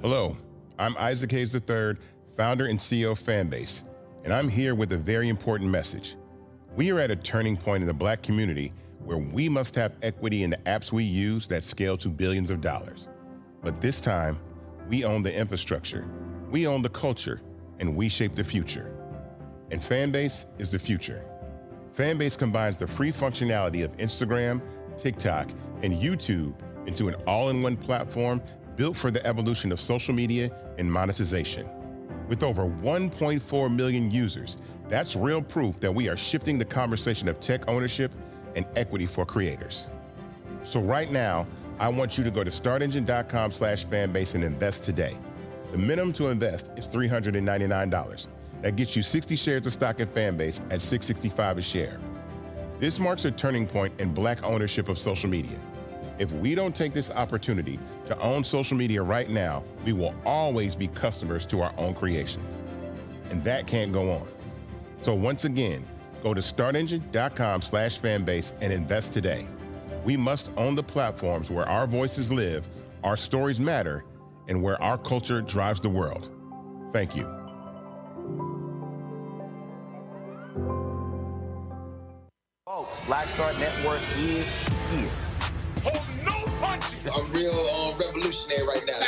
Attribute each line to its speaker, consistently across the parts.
Speaker 1: Hello, I'm Isaac Hayes III, founder and CEO of Fanbase, and I'm here with a very important message. We are at a turning point in the Black community where we must have equity in the apps we use that scale to billions of dollars. But this time, we own the infrastructure, we own the culture, and we shape the future. And Fanbase is the future. Fanbase combines the free functionality of Instagram, TikTok, and YouTube into an all-in-one platform built for the evolution of social media and monetization. With over 1.4 million users, that's real proof that we are shifting the conversation of tech ownership and equity for creators. So right now, I want you to go to startengine.com/fanbase and invest today. The minimum to invest is $399. That gets you 60 shares of stock in Fanbase at $665 a share. This marks a turning point in Black ownership of social media. If we don't take this opportunity to own social media right now, we will always be customers to our own creations. And that can't go on. So once again, go to startengine.com/fanbase and invest today. We must own the platforms where our voices live, our stories matter, and where our culture drives the world. Thank you.
Speaker 2: Folks, Black Star Network is here.
Speaker 3: Hold no punches.
Speaker 4: I'm real revolutionary right now.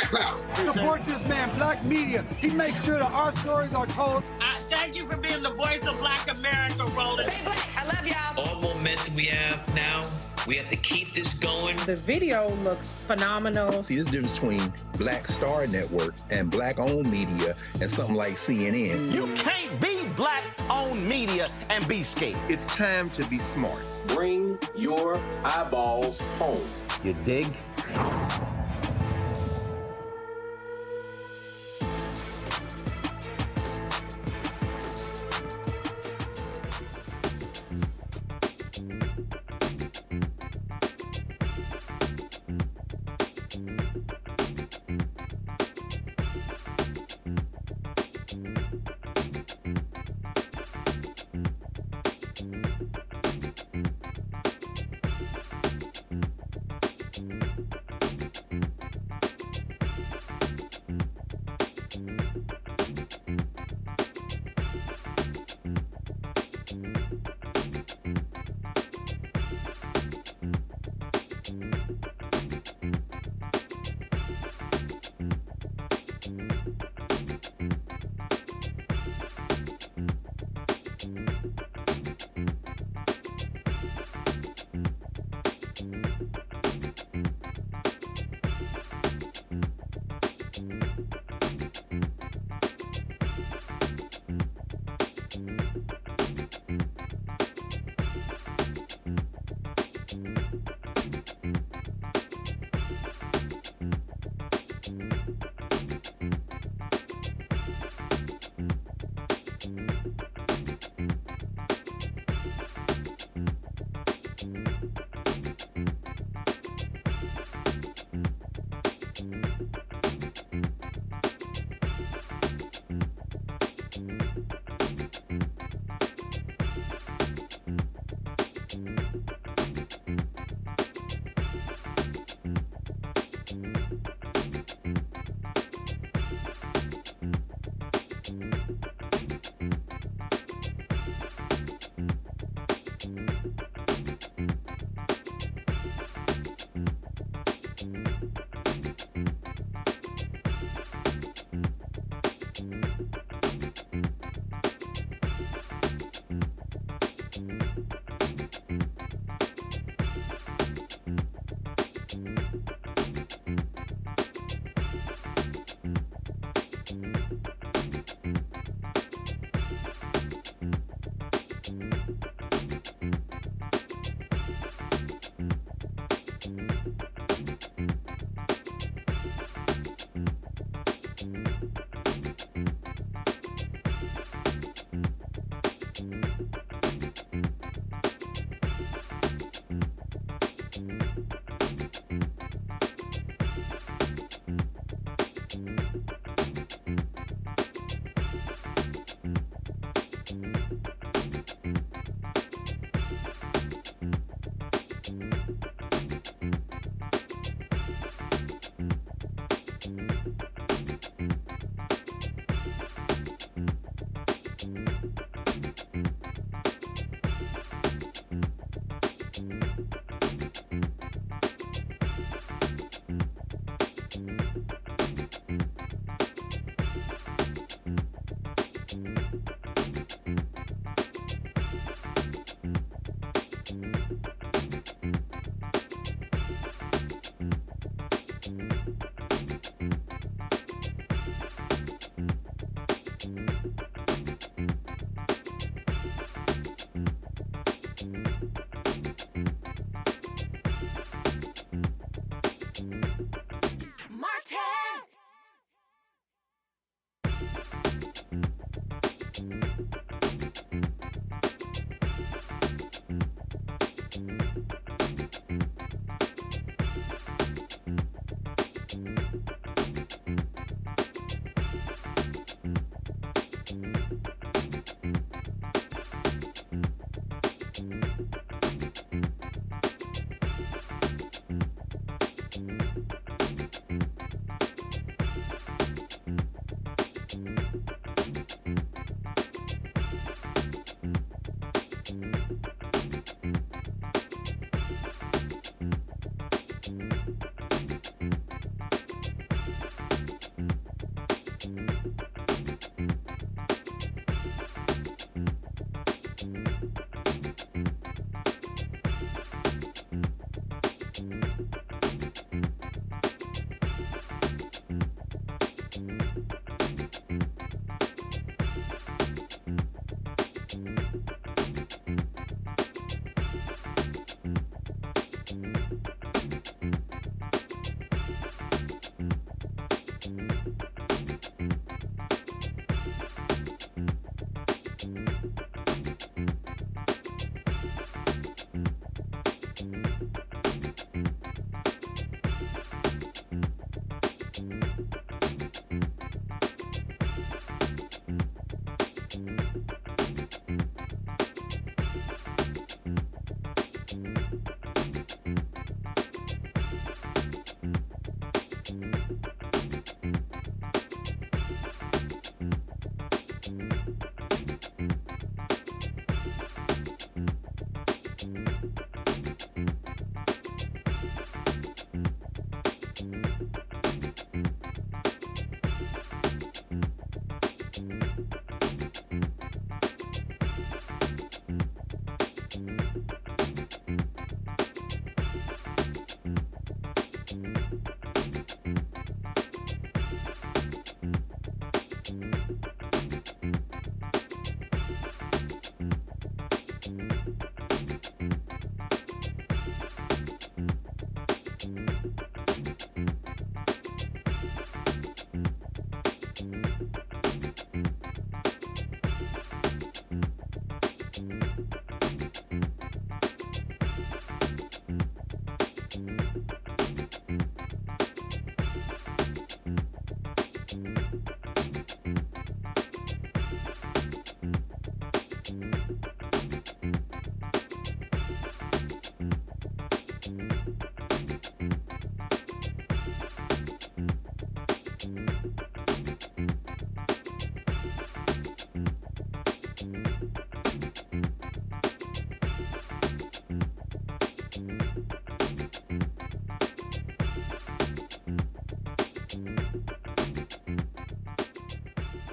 Speaker 5: Support this man, Black Media. He makes sure that our stories are told.
Speaker 3: Thank you for being the voice of Black America, Roland.
Speaker 6: Stay Black. I love y'all.
Speaker 7: All momentum we have now, we have to keep this going.
Speaker 8: The video looks phenomenal.
Speaker 9: See, there's a difference between Black Star Network and Black-owned media and something like CNN.
Speaker 2: You can't be Black-owned media and be scared.
Speaker 9: It's time to be smart.
Speaker 10: Bring your eyeballs home.
Speaker 2: You dig?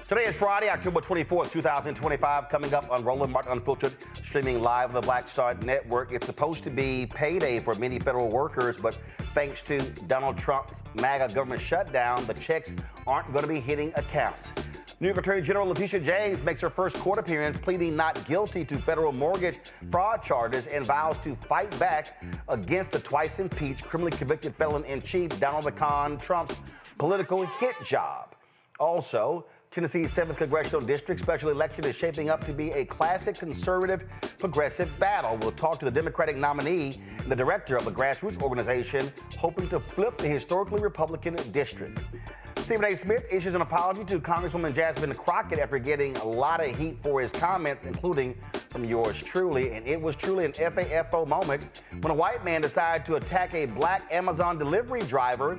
Speaker 2: Today is Friday, October 24th, 2025. Coming up on Roland Martin Unfiltered, streaming live on the Black Star Network. It's supposed to be payday for many federal workers, but thanks to Donald Trump's MAGA government shutdown, the checks aren't going to be hitting accounts. New York Attorney General Letitia James makes her first court appearance, pleading not guilty to federal mortgage fraud charges and vows to fight back against the twice-impeached, criminally convicted felon-in-chief Donald Trump's political hit job. Also, Tennessee's 7th Congressional District Special election is shaping up to be a classic conservative progressive battle. We'll talk to the Democratic nominee and the director of a grassroots organization hoping to flip the historically Republican district. Stephen A. Smith issues an apology to Congresswoman Jasmine Crockett after getting a lot of heat for his comments, including from yours truly. And it was truly an FAFO moment when a white man decided to attack a black Amazon delivery driver.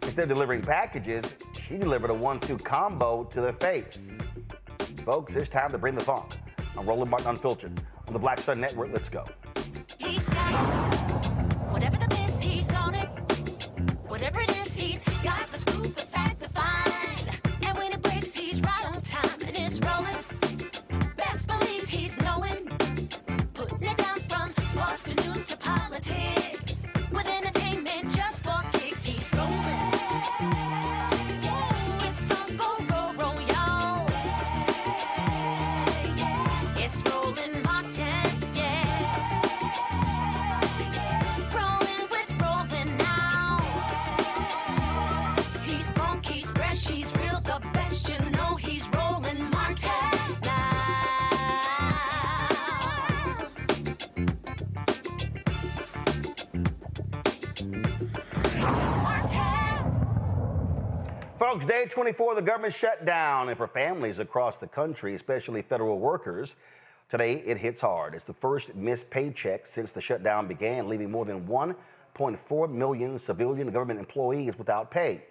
Speaker 2: Instead of delivering packages, she delivered a 1-2 combo to their face. Folks, it's time to bring the funk. I'm Roland Martin Unfiltered on the Black Star Network. Let's go.
Speaker 6: He's got it. Whatever the miss, he's on it. Whatever it is, he's got the scoop, the fact, the find. And when it breaks, he's right on time and it's rolling. Best believe he's knowing. Putting it down from sports to news to politics. With entertainment just for kicks, he's rolling. It's on go, roll, y'all. It's Roland Martin, yeah. Rolling with Roland now. He's funky, he's fresh, he's real, the best, you know he's Roland Martin now.
Speaker 2: Folks, day 24 of the government shutdown, and for families across the country, especially federal workers, today it hits hard. It's the first missed paycheck since the shutdown began, leaving more than 1.4 million civilian and government employees without pay.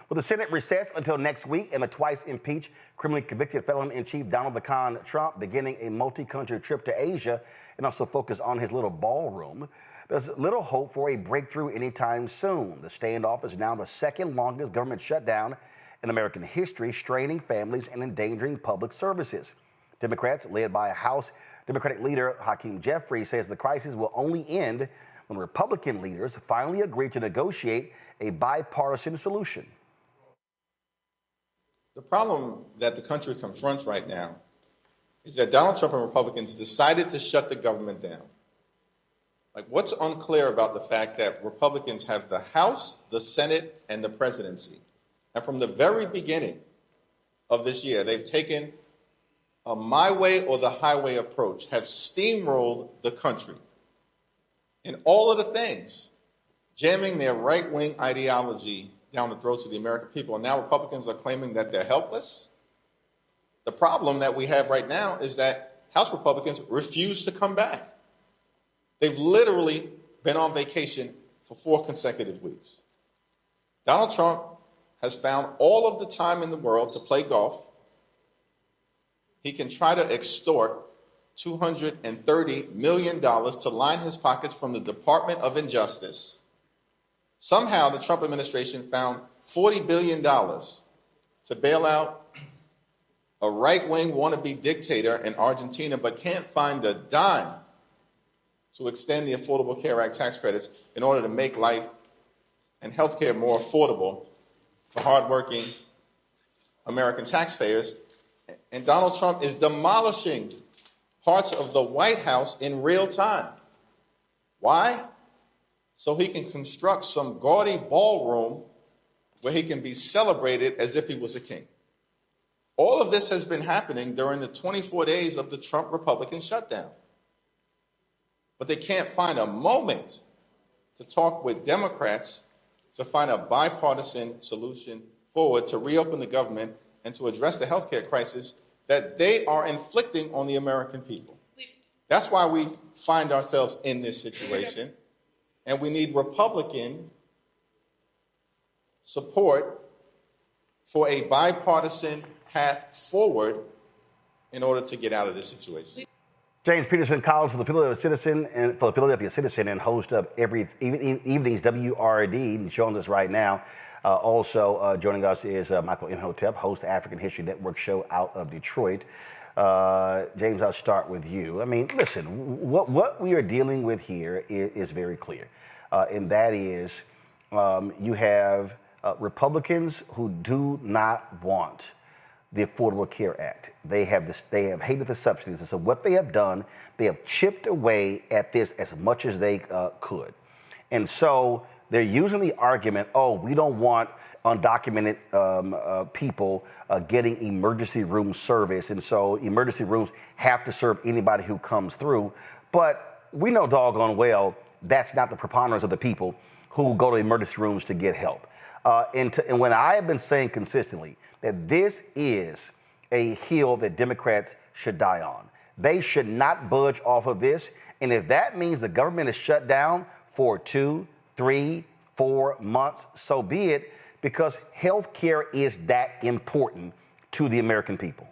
Speaker 2: With the Senate recessed until next week and the twice-impeached, criminally convicted felon-in-chief Donald Trump beginning a multi-country trip to Asia and also focus on his little ballroom, there's little hope for a breakthrough anytime soon. The standoff is now the second longest government shutdown in American history, straining families and endangering public services. Democrats, led by House Democratic leader Hakeem Jeffries, says the crisis will only end when Republican leaders finally agree to negotiate a bipartisan solution.
Speaker 11: The problem that the country confronts right now is that Donald Trump and Republicans decided to shut the government down. Like, what's unclear about the fact that Republicans have the House, the Senate, and the presidency? And from the very beginning of this year, they've taken a my way or the highway approach, have steamrolled the country. in all of the things, jamming their right-wing ideology down the throats of the American people. And now Republicans are claiming that they're helpless. The problem that we have right now is that House Republicans refuse to come back. They've literally been on vacation for 4 consecutive weeks. Donald Trump has found all of the time in the world to play golf. He can try to extort $230 million to line his pockets from the Department of Injustice. Somehow the Trump administration found $40 billion to bail out a right-wing wannabe dictator in Argentina, but can't find a dime to extend the Affordable Care Act tax credits in order to make life and health care more affordable for hardworking American taxpayers. And Donald Trump is demolishing parts of the White House in real time. Why? So he can construct some gaudy ballroom where he can be celebrated as if he was a king. All of this has been happening during the 24 days of the Trump Republican shutdown. But they can't find a moment to talk with Democrats to find a bipartisan solution forward to reopen the government and to address the healthcare crisis that they are inflicting on the American people. That's why we find ourselves in this situation, and we need Republican support for a bipartisan path forward in order to get out of this situation.
Speaker 2: James Peterson, column for the Philadelphia Citizen, and host of every evening's WRD, and joins us right now. Also joining us is Michael Imhotep, host of African History Network show out of Detroit. James, I'll start with you. I mean, listen, what we are dealing with here is very clear, and that is you have Republicans who do not want the Affordable Care Act. They have hated the subsidies, and so what they have done, they have chipped away at this as much as they could, and so they're using the argument, oh, we don't want undocumented people getting emergency room service, and so emergency rooms have to serve anybody who comes through. But we know doggone well that's not the preponderance of the people who go to emergency rooms to get help. And when I have been saying consistently that this is a hill that Democrats should die on. They should not budge off of this. And if that means the government is shut down for 2, 3, 4 months, so be it, because health care is that important to the American people.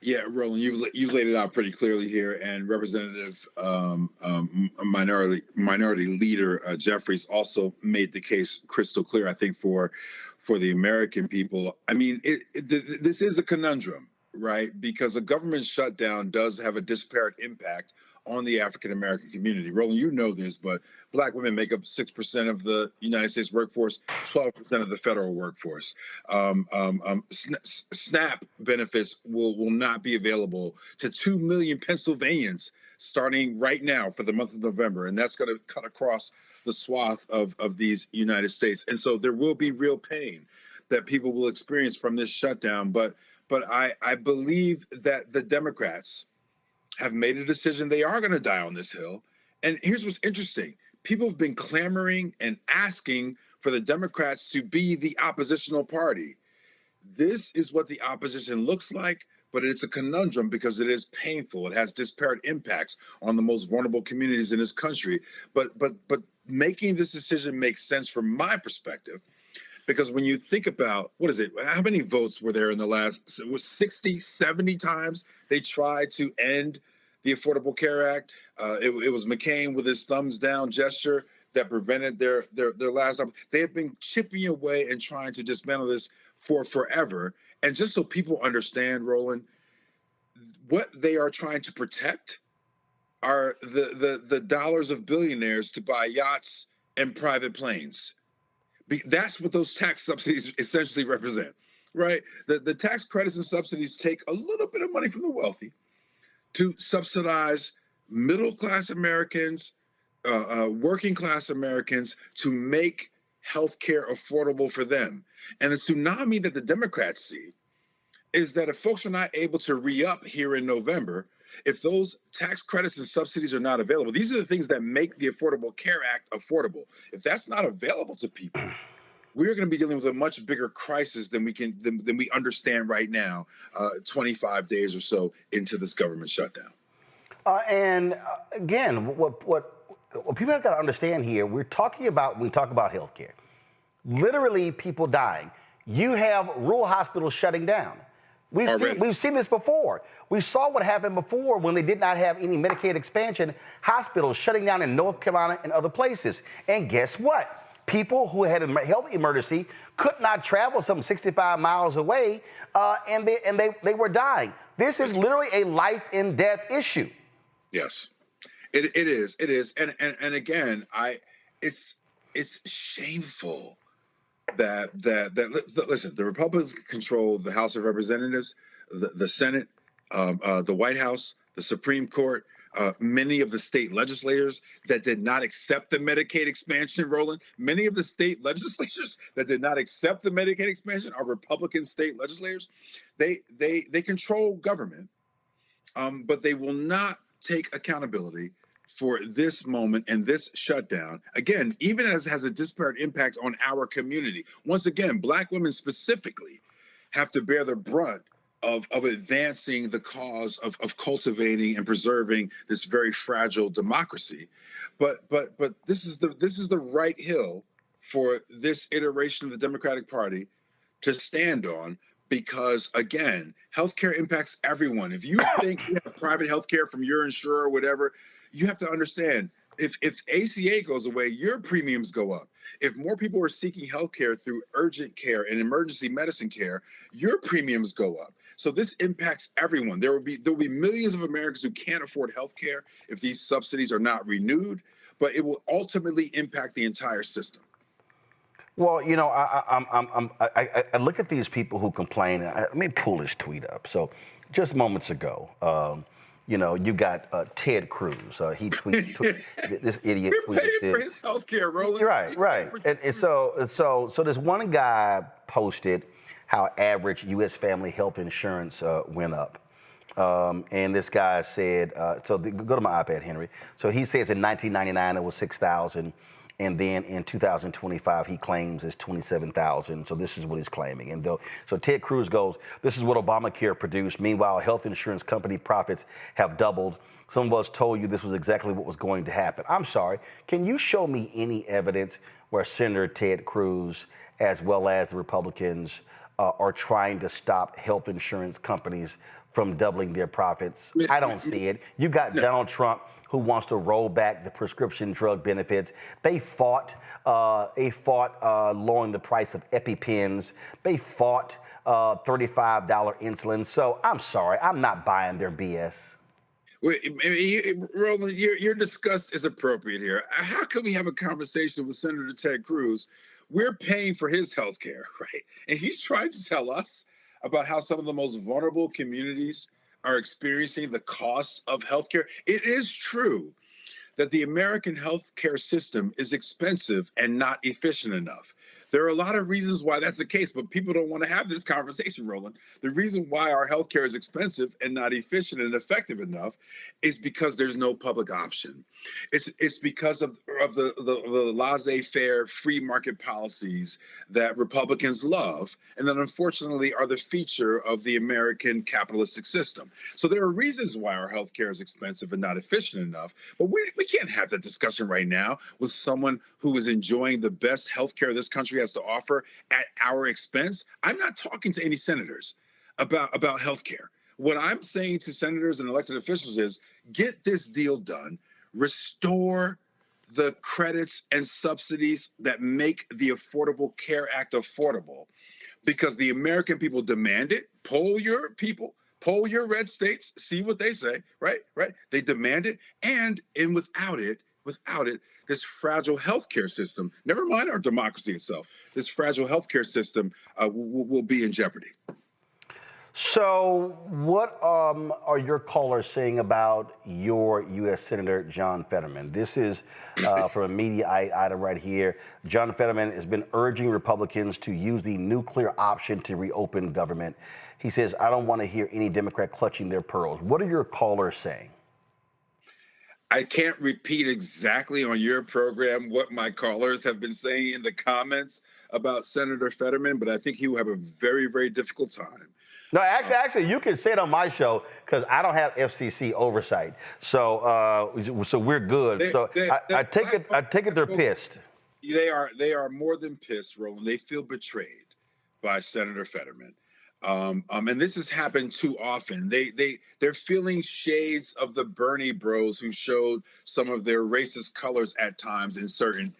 Speaker 12: Yeah, Roland, you've laid it out pretty clearly here, and Representative Minority Leader Jeffries also made the case crystal clear, I think, for the American people. I mean, this is a conundrum, right? Because a government shutdown does have a disparate impact on the African-American community. Roland, you know this, but Black women make up 6% of the United States workforce, 12% of the federal workforce. SNAP benefits will not be available to 2 million Pennsylvanians starting right now for the month of November, and that's going to cut across the swath of these United States. And so there will be real pain that people will experience from this shutdown. But I believe that the Democrats have made a decision. They are going to die on this hill. And here's what's interesting. People have been clamoring and asking for the Democrats to be the oppositional party. This is what the opposition looks like, but it's a conundrum because it is painful. It has disparate impacts on the most vulnerable communities in this country. But making this decision makes sense from my perspective, because when you think about, what is it, how many votes were there in the last, it was 60, 70 times they tried to end the Affordable Care Act. It was McCain with his thumbs down gesture that prevented their last. They have been chipping away and trying to dismantle this for forever. And just so people understand, Roland, what they are trying to protect are the dollars of billionaires to buy yachts and private planes. That's what those tax subsidies essentially represent, right? The tax credits and subsidies take a little bit of money from the wealthy to subsidize middle-class Americans, working-class Americans, to make healthcare affordable for them. And the tsunami that the Democrats see is that if folks are not able to re-up here in November, If those tax credits and subsidies are not available, these are the things that make the Affordable Care Act affordable. If that's not available to people, we're going to be dealing with a much bigger crisis than we understand right now, 25 days or so into this government shutdown.
Speaker 2: Again, what people have got to understand here, when we talk about healthcare, literally people dying. You have rural hospitals shutting down. We've seen this before. We saw what happened before when they did not have any Medicaid expansion, hospitals shutting down in North Carolina and other places. And guess what? People who had a health emergency could not travel some 65 miles away, and they were dying. This is literally a life and death issue.
Speaker 12: Yes, it is. And again, it's shameful that listen, the Republicans control the House of Representatives, the Senate, the White House, the Supreme Court, many of the state legislators that did not accept the Medicaid expansion, Roland. Many of the state legislatures that did not accept the Medicaid expansion are Republican state legislators. They control government, but they will not take accountability for this moment and this shutdown, again, even as it has a disparate impact on our community. Once again, Black women specifically have to bear the brunt of advancing the cause of cultivating and preserving this very fragile democracy. But this is the right hill for this iteration of the Democratic Party to stand on, because again, healthcare impacts everyone. If you think you have private healthcare from your insurer or whatever, you have to understand, if ACA goes away, your premiums go up. If more people are seeking healthcare through urgent care and emergency medicine care, your premiums go up. So this impacts everyone. There will be millions of Americans who can't afford healthcare if these subsidies are not renewed, but it will ultimately impact the entire system.
Speaker 2: Well, you know, I look at these people who complain. Let me pull this tweet up. So, just moments ago, you know, you got Ted Cruz. He tweeted this idiot tweeted this.
Speaker 12: Paying for his healthcare, Roland.
Speaker 2: Right. And so this one guy posted how average U.S. family health insurance went up. And this guy said, go to my iPad, Henry. So he says in 1999 it was $6,000. And then in 2025, he claims it's $27,000. So this is what he's claiming. And so Ted Cruz goes, this is what Obamacare produced. Meanwhile, health insurance company profits have doubled. Some of us told you this was exactly what was going to happen. I'm sorry. Can you show me any evidence where Senator Ted Cruz, as well as the Republicans, are trying to stop health insurance companies from doubling their profits? I don't see it. You got Donald Trump, who wants to roll back the prescription drug benefits. They fought lowering the price of EpiPens. They fought $35 insulin. So I'm sorry, I'm not buying their BS.
Speaker 12: Roland, your disgust is appropriate here. How can we have a conversation with Senator Ted Cruz? We're paying for his health care, right? And he's trying to tell us about how some of the most vulnerable communities are experiencing the costs of healthcare. It is true that the American healthcare system is expensive and not efficient enough. There are a lot of reasons why that's the case, but people don't want to have this conversation, Roland. The reason why our healthcare is expensive and not efficient and effective enough is because there's no public option. It's because of the laissez-faire free market policies that Republicans love, and that unfortunately are the feature of the American capitalistic system. So there are reasons why our healthcare is expensive and not efficient enough, but we can't have that discussion right now with someone who is enjoying the best healthcare this country has to offer at our expense. I'm not talking to any senators about healthcare. What I'm saying to senators and elected officials is get this deal done. Restore the credits and subsidies that make the Affordable Care Act affordable, because the American people demand it. Poll your people, poll your red states, see what they say, right? They demand it, and without it, this fragile healthcare system, never mind our democracy itself, this fragile healthcare system will be in jeopardy.
Speaker 2: So what are your callers saying about your U.S. Senator John Fetterman? This is from a media item right here. John Fetterman has been urging Republicans to use the nuclear option to reopen government. He says, I don't want to hear any Democrat clutching their pearls. What are your callers saying?
Speaker 12: I can't repeat exactly on your program what my callers have been saying in the comments about Senator Fetterman, but I think he will have a very, very difficult time.
Speaker 2: No, actually, you can say it on my show because I don't have FCC oversight, so we're good. I take it they're pissed.
Speaker 12: They are more than pissed, Roland. They feel betrayed by Senator Fetterman, and this has happened too often. They're feeling shades of the Bernie bros who showed some of their racist colors at times in certain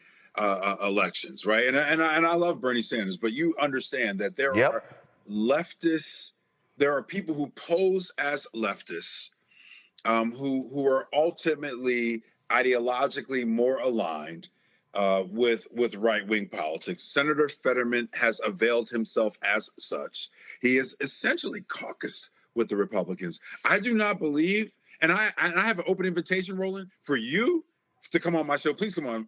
Speaker 12: elections, right? And I love Bernie Sanders, but you understand that there are leftists. There are people who pose as leftists, who are ultimately ideologically more aligned with right-wing politics. Senator Fetterman has availed himself as such. He has essentially caucused with the Republicans. I do not believe, and I have an open invitation, Roland, for you to come on my show. Please come on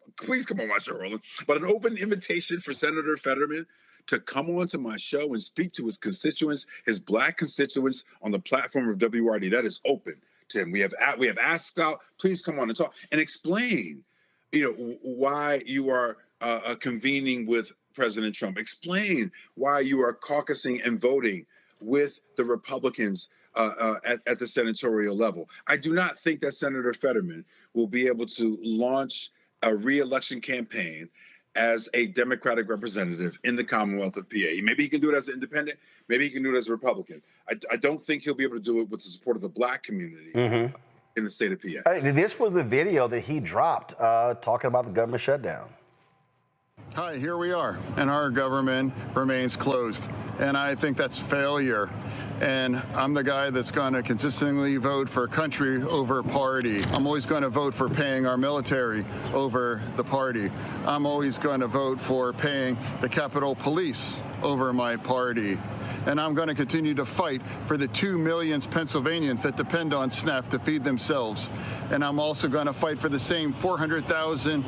Speaker 12: my show, Roland. But an open invitation for Senator Fetterman to come onto my show and speak to his constituents, his black constituents on the platform of WRD. That is open to him. We have asked out. Please come on and talk and explain, why you are convening with President Trump. Explain why you are caucusing and voting with the Republicans at the senatorial level. I do not think that Senator Fetterman will be able to launch a re-election campaign as a Democratic representative in the Commonwealth of PA. Maybe he can do it as an independent. Maybe he can do it as a Republican. I don't think he'll be able to do it with the support of the black community in the state of PA.
Speaker 2: This was the video that he dropped talking about the government shutdown.
Speaker 13: Hi, here we are, and our government remains closed. And I think that's failure. And I'm the guy that's going to consistently vote for country over party. I'm always going to vote for paying our military over the party. I'm always going to vote for paying the Capitol Police over my party. And I'm going to continue to fight for the 2 million Pennsylvanians that depend on SNAP to feed themselves. And I'm also going to fight for the same 400,000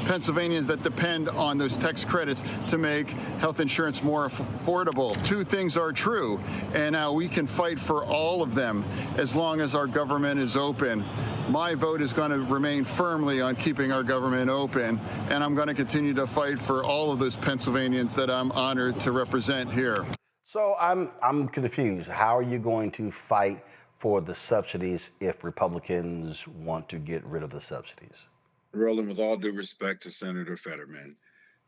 Speaker 13: Pennsylvanians that depend on those tax credits to make health insurance more affordable. Two things are true, and now we can fight for all of them as long as our government is open. My vote is going to remain firmly on keeping our government open, and I'm going to continue to fight for all of those Pennsylvanians that I'm honored to represent here.
Speaker 2: So I'm confused. How are you going to fight for the subsidies if Republicans want to get rid of the subsidies?
Speaker 12: Roland, with all due respect to Senator Fetterman,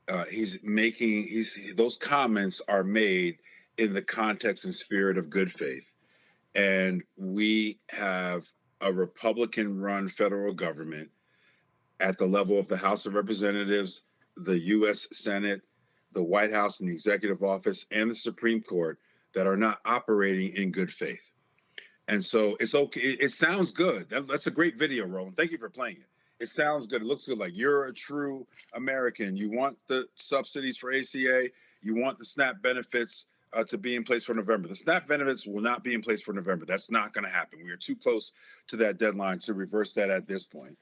Speaker 12: those comments are made in the context and spirit of good faith. And we have a Republican-run federal government at the level of the House of Representatives, the U.S. Senate, the White House and the executive office, and the Supreme Court that are not operating in good faith. And so it's okay. It sounds good. That's a great video, Roland. Thank you for playing it. It sounds good. It looks good. Like you're a true American. You want the subsidies for ACA. You want the SNAP benefits to be in place for November. The SNAP benefits will not be in place for November. That's not going to happen. We are too close to that deadline to reverse that at this point.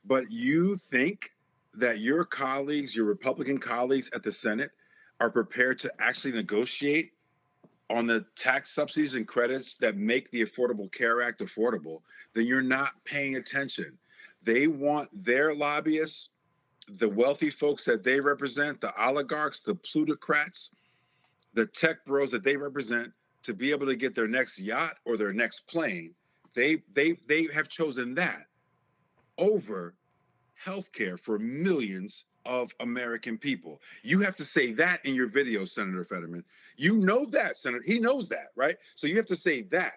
Speaker 12: But you think that your colleagues, your Republican colleagues at the Senate, are prepared to actually negotiate on the tax subsidies and credits that make the Affordable Care Act affordable, then you're not paying attention. They want their lobbyists, the wealthy folks that they represent, the oligarchs, the plutocrats, the tech bros that they represent, to be able to get their next yacht or their next plane. They have chosen that over healthcare for millions of American people. You have to say that in your video, Senator Fetterman. You know that, Senator. He knows that, right? So you have to say that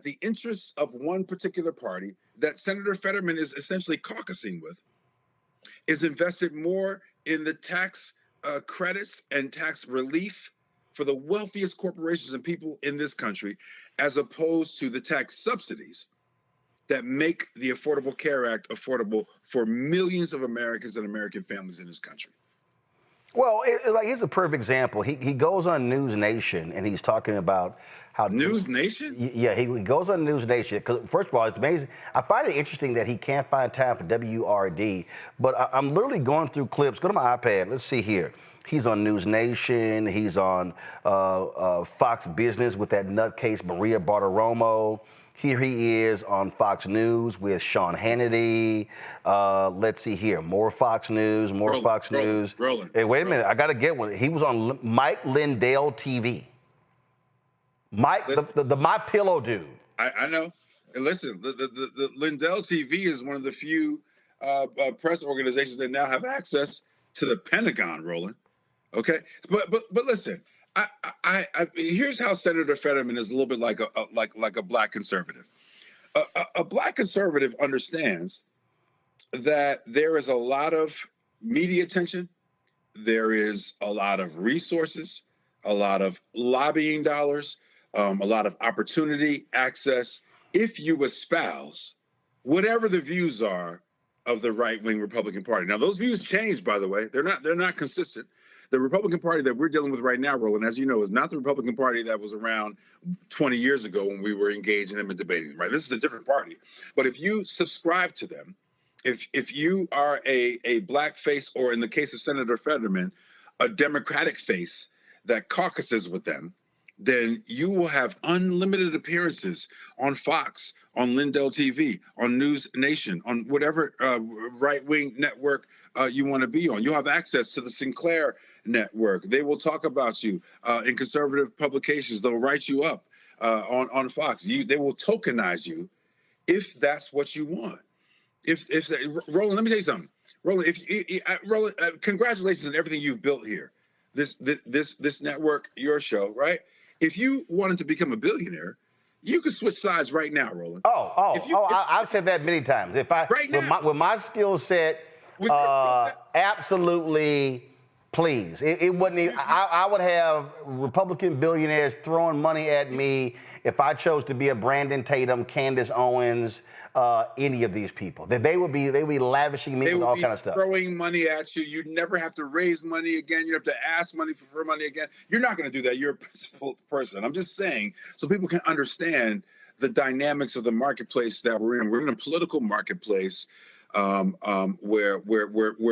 Speaker 12: the interests of one particular party that Senator Fetterman is essentially caucusing with is invested more in the tax credits and tax relief for the wealthiest corporations and people in this country, as opposed to the tax subsidies that make the Affordable Care Act affordable for millions of Americans and American families in this country.
Speaker 2: Well, here's a perfect example. He goes on News Nation and he's talking about how
Speaker 12: News Nation?
Speaker 2: Yeah, he goes on News Nation because first of all, it's amazing. I find it interesting that he can't find time for WRD. But I'm literally going through clips. Go to my iPad. Let's see here. He's on News Nation. He's on Fox Business with that nutcase Maria Bartiromo. Here he is on Fox News with Sean Hannity. Let's see here. More Fox News, Fox News.
Speaker 12: Roland.
Speaker 2: Hey, wait a minute. I got to get one. He was on Mike Lindell TV. Mike, the My Pillow dude.
Speaker 12: I know. And listen, the Lindell TV is one of the few press organizations that now have access to the Pentagon, Roland. Okay? But listen, here's how Senator Fetterman is a little bit like a black conservative. A black conservative understands that there is a lot of media attention, there is a lot of resources, a lot of lobbying dollars, a lot of opportunity, access, if you espouse whatever the views are of the right-wing Republican Party. Now, those views change, by the way. They're not consistent. The Republican Party that we're dealing with right now, Roland, as you know, is not the Republican Party that was around 20 years ago when we were engaging them and debating them, right? This is a different party. But if you subscribe to them, if you are a black face, or in the case of Senator Fetterman, a Democratic face that caucuses with them, then you will have unlimited appearances on Fox, on Lindell TV, on News Nation, on whatever right-wing network you want to be on. You'll have access to the Sinclair network. They will talk about you in conservative publications. They'll write you up on Fox. They will tokenize you if that's what you want. Roland, let me tell you something. Roland, Roland, congratulations on everything you've built here. This network, your show, right? If you wanted to become a billionaire, you could switch sides right now, Roland.
Speaker 2: I've said that many times. If I right now, with my skill set, absolutely, please. It wouldn't even, I would have Republican billionaires throwing money at me if I chose to be a Brandon Tatum, Candace Owens, any of these people. They would be lavishing me with all kind of stuff.
Speaker 12: Throwing money at you. You'd never have to raise money again. You'd have to ask money for money again. You're not going to do that. You're a principled person. I'm just saying so people can understand the dynamics of the marketplace that we're in. We're in a political marketplace where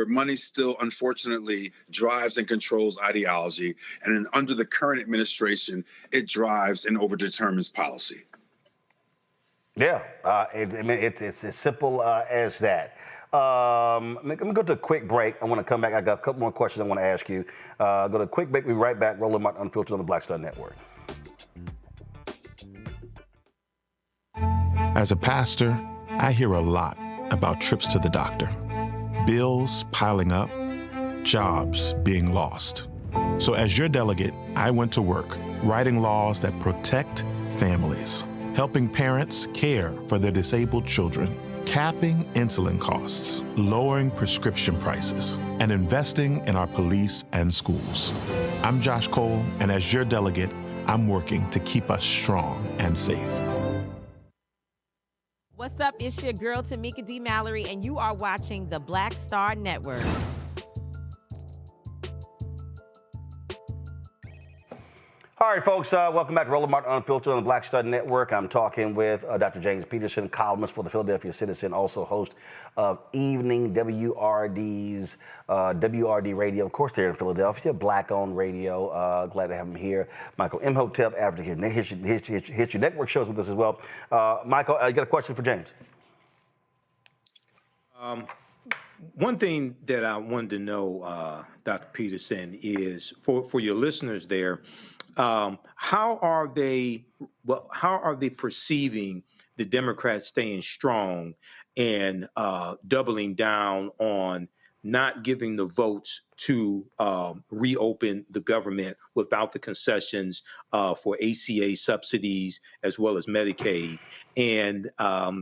Speaker 12: money still, unfortunately, drives and controls ideology. And under the current administration, it drives and overdetermines policy.
Speaker 2: Yeah, it's as simple as that. Let me go to a quick break. I want to come back. I got a couple more questions I want to ask you. Go to a quick break. We'll be right back. Roland Martin Unfiltered on the Black Star Network.
Speaker 14: As a pastor, I hear a lot about trips to the doctor, bills piling up, jobs being lost. So as your delegate, I went to work writing laws that protect families, helping parents care for their disabled children, capping insulin costs, lowering prescription prices, and investing in our police and schools. I'm Josh Cole, and as your delegate, I'm working to keep us strong and safe.
Speaker 15: What's up? It's your girl, Tamika D. Mallory, and you are watching the Black Star Network.
Speaker 2: All right, folks, welcome back to Roland Martin Unfiltered on the Black Star Network. I'm talking with Dr. James Peterson, columnist for the Philadelphia Citizen, also host of Evening WRD's WRD Radio, of course, there in Philadelphia, Black-owned radio. Glad to have him here. Michael Imhotep, after here, History Network shows with us as well. Michael, you got a question for James?
Speaker 16: One thing that I wanted to know, Dr. Peterson, is for your listeners there, how are they perceiving the Democrats staying strong and doubling down on not giving the votes to reopen the government without the concessions for ACA subsidies as well as Medicaid? And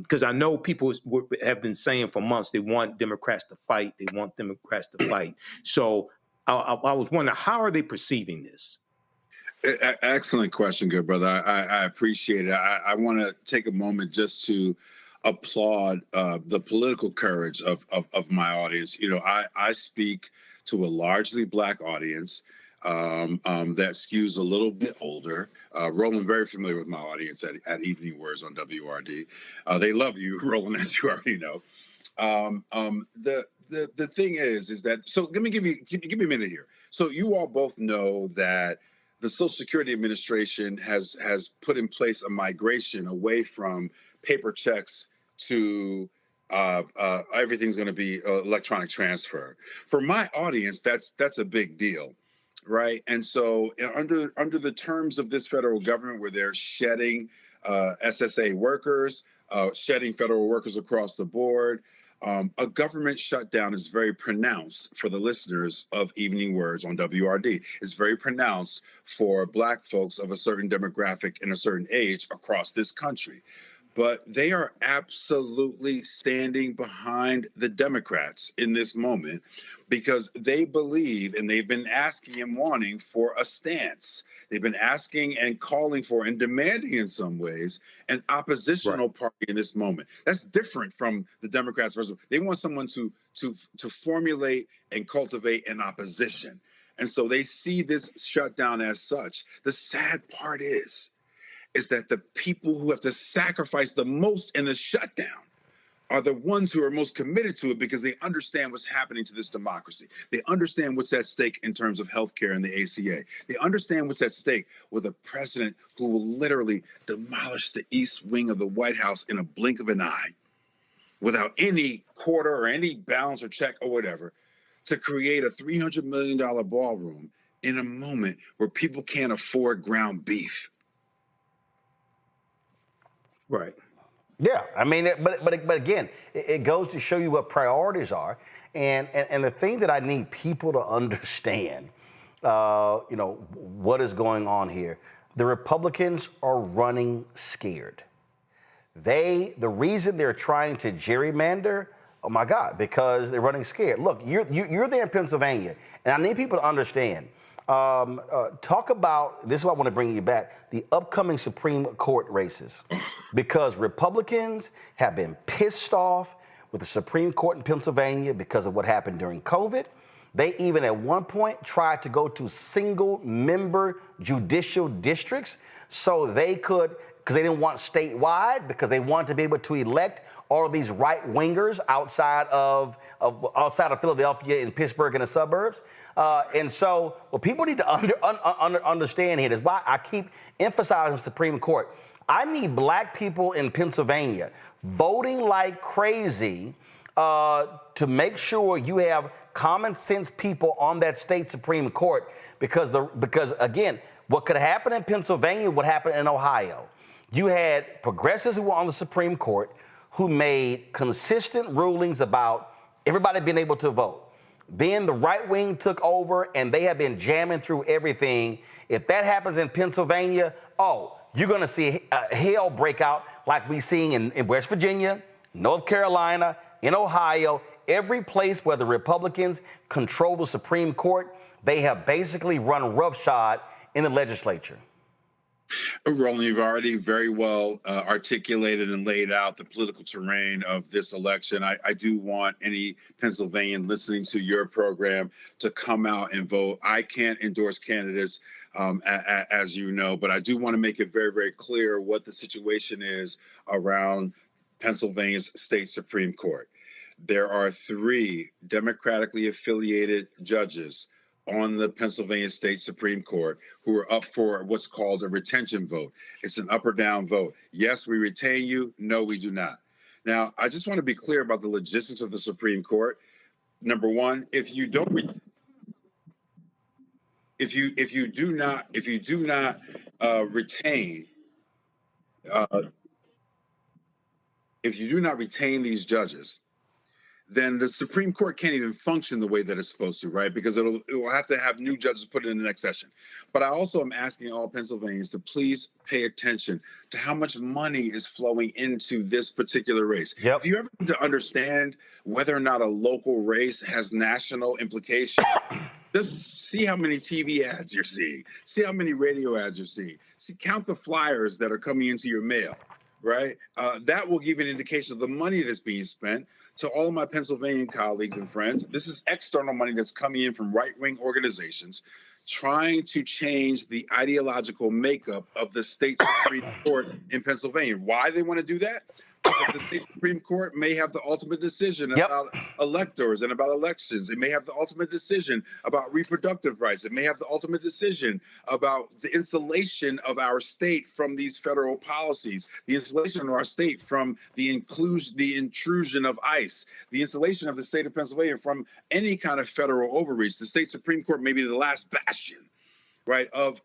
Speaker 16: because I know people have been saying for months they want Democrats to fight. They want Democrats to fight. So I was wondering, how are they perceiving this?
Speaker 12: Excellent question, good brother. I appreciate it. I want to take a moment just to applaud the political courage of my audience. You know, I speak to a largely Black audience that skews a little bit older. Roland, very familiar with my audience at Evening Words on WRD. They love you, Roland, as you already know. The thing is that, so let me give me a minute here. So you all both know that the Social Security Administration has put in place a migration away from paper checks to everything's going to be electronic transfer. For my audience, that's a big deal, right? And so under the terms of this federal government, where they're shedding SSA workers, shedding federal workers across the board, a government shutdown is very pronounced for the listeners of Evening Words on WRD. It's very pronounced for Black folks of a certain demographic and a certain age across this country. But they are absolutely standing behind the Democrats in this moment because they believe, and they've been asking and wanting for a stance. They've been asking and calling for and demanding in some ways an oppositional party in this moment. That's different from the Democrats. They want someone to formulate and cultivate an opposition. And so they see this shutdown as such. The sad part is that the people who have to sacrifice the most in the shutdown are the ones who are most committed to it because they understand what's happening to this democracy. They understand what's at stake in terms of healthcare and the ACA. They understand what's at stake with a president who will literally demolish the East Wing of the White House in a blink of an eye without any quarter or any balance or check or whatever to create a $300 million ballroom in a moment where people can't afford ground beef.
Speaker 16: Right.
Speaker 2: Yeah, I mean, but again, it goes to show you what priorities are, and the thing that I need people to understand, what is going on here. The Republicans are running scared. The reason they're trying to gerrymander, oh my God, because they're running scared. Look, you're there in Pennsylvania, and I need people to understand. Talk about, this is why I want to bring you back, the upcoming Supreme Court races. Because Republicans have been pissed off with the Supreme Court in Pennsylvania because of what happened during COVID. They even at one point tried to go to single-member judicial districts so they could, because they didn't want statewide, because they wanted to be able to elect all of these right-wingers outside of Philadelphia and Pittsburgh and the suburbs. And so what people need to understand here is why I keep emphasizing Supreme Court. I need Black people in Pennsylvania voting like crazy to make sure you have common sense people on that state Supreme Court, because again, what could happen in Pennsylvania would happen in Ohio. You had progressives who were on the Supreme Court who made consistent rulings about everybody being able to vote. Then the right wing took over and they have been jamming through everything. If that happens in Pennsylvania, you're going to see hell break out like we're seeing in West Virginia, North Carolina, in Ohio. Every place where the Republicans control the Supreme Court, they have basically run roughshod in the legislature.
Speaker 12: Roland, you've already very well articulated and laid out the political terrain of this election. I do want any Pennsylvanian listening to your program to come out and vote. I can't endorse candidates, as you know, but I do want to make it very, very clear what the situation is around Pennsylvania's state Supreme Court. There are 3 democratically affiliated judges on the Pennsylvania State Supreme Court who are up for what's called a retention vote. It's an up or down vote. Yes, we retain you. No, we do not. Now, I just want to be clear about the logistics of the Supreme Court. Number one, if you do not retain these judges, then the Supreme Court can't even function the way that it's supposed to, right? Because it will have to have new judges put in the next session. But I also am asking all Pennsylvanians to please pay attention to how much money is flowing into this particular race.
Speaker 2: Yep.
Speaker 12: If you ever need to understand whether or not a local race has national implications, just see how many TV ads you're seeing. See how many radio ads you're seeing. Count the flyers that are coming into your mail. right? That will give an indication of the money that's being spent. To all of my Pennsylvania colleagues and friends, this is external money that's coming in from right-wing organizations trying to change the ideological makeup of the state Supreme Court in Pennsylvania. Why they want to do that? Because the state Supreme Court may have the ultimate decision about electors and about elections. It may have the ultimate decision about reproductive rights. It may have the ultimate decision about the insulation of our state from these federal policies, the insulation of our state from the intrusion of ICE, the insulation of the state of Pennsylvania from any kind of federal overreach. The state Supreme Court may be the last bastion, right, of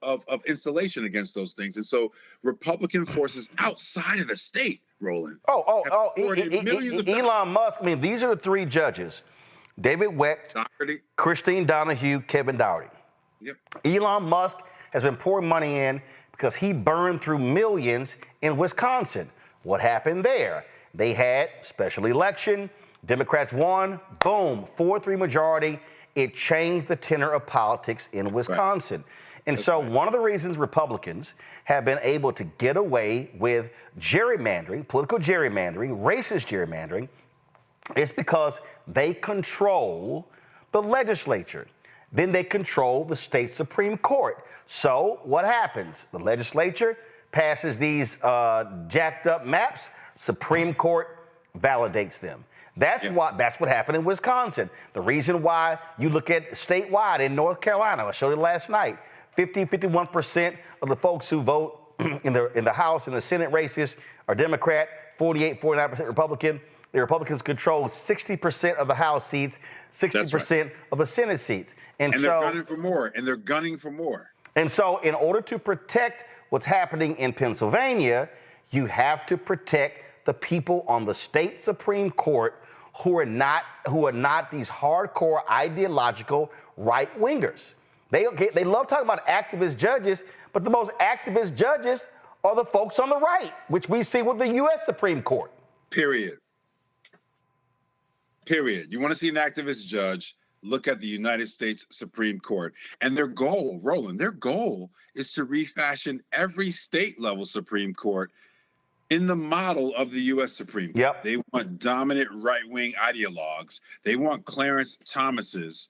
Speaker 12: insulation against those things. And so Republican forces outside of the state, Roland.
Speaker 2: Elon Musk. I mean, these are the three judges: David Wecht, Christine Donahue, Kevin Dougherty.
Speaker 12: Yep.
Speaker 2: Elon Musk has been pouring money in because he burned through millions in Wisconsin. What happened there? They had special election. Democrats won. Boom, 4-3 majority. It changed the tenor of politics in Wisconsin. Right. And so one of the reasons Republicans have been able to get away with gerrymandering, political gerrymandering, racist gerrymandering, is because they control the legislature. Then they control the state Supreme Court. So what happens? The legislature passes these jacked up maps. Supreme Court validates them. That's what happened in Wisconsin. The reason why you look at statewide in North Carolina, I showed it last night, 51% of the folks who vote in the House and the Senate races are Democrat, 49% Republican. The Republicans control 60% of the House seats, 60% of the Senate seats.
Speaker 12: And so they're gunning for more, and they're gunning for more.
Speaker 2: And so in order to protect what's happening in Pennsylvania, you have to protect the people on the state Supreme Court who are not these hardcore ideological right-wingers. They love talking about activist judges, but the most activist judges are the folks on the right, which we see with the U.S. Supreme Court.
Speaker 12: Period. You want to see an activist judge, look at the United States Supreme Court. And their goal, Roland, is to refashion every state-level Supreme Court in the model of the U.S. Supreme Court.
Speaker 2: Yep.
Speaker 12: They want dominant right-wing ideologues. They want Clarence Thomas's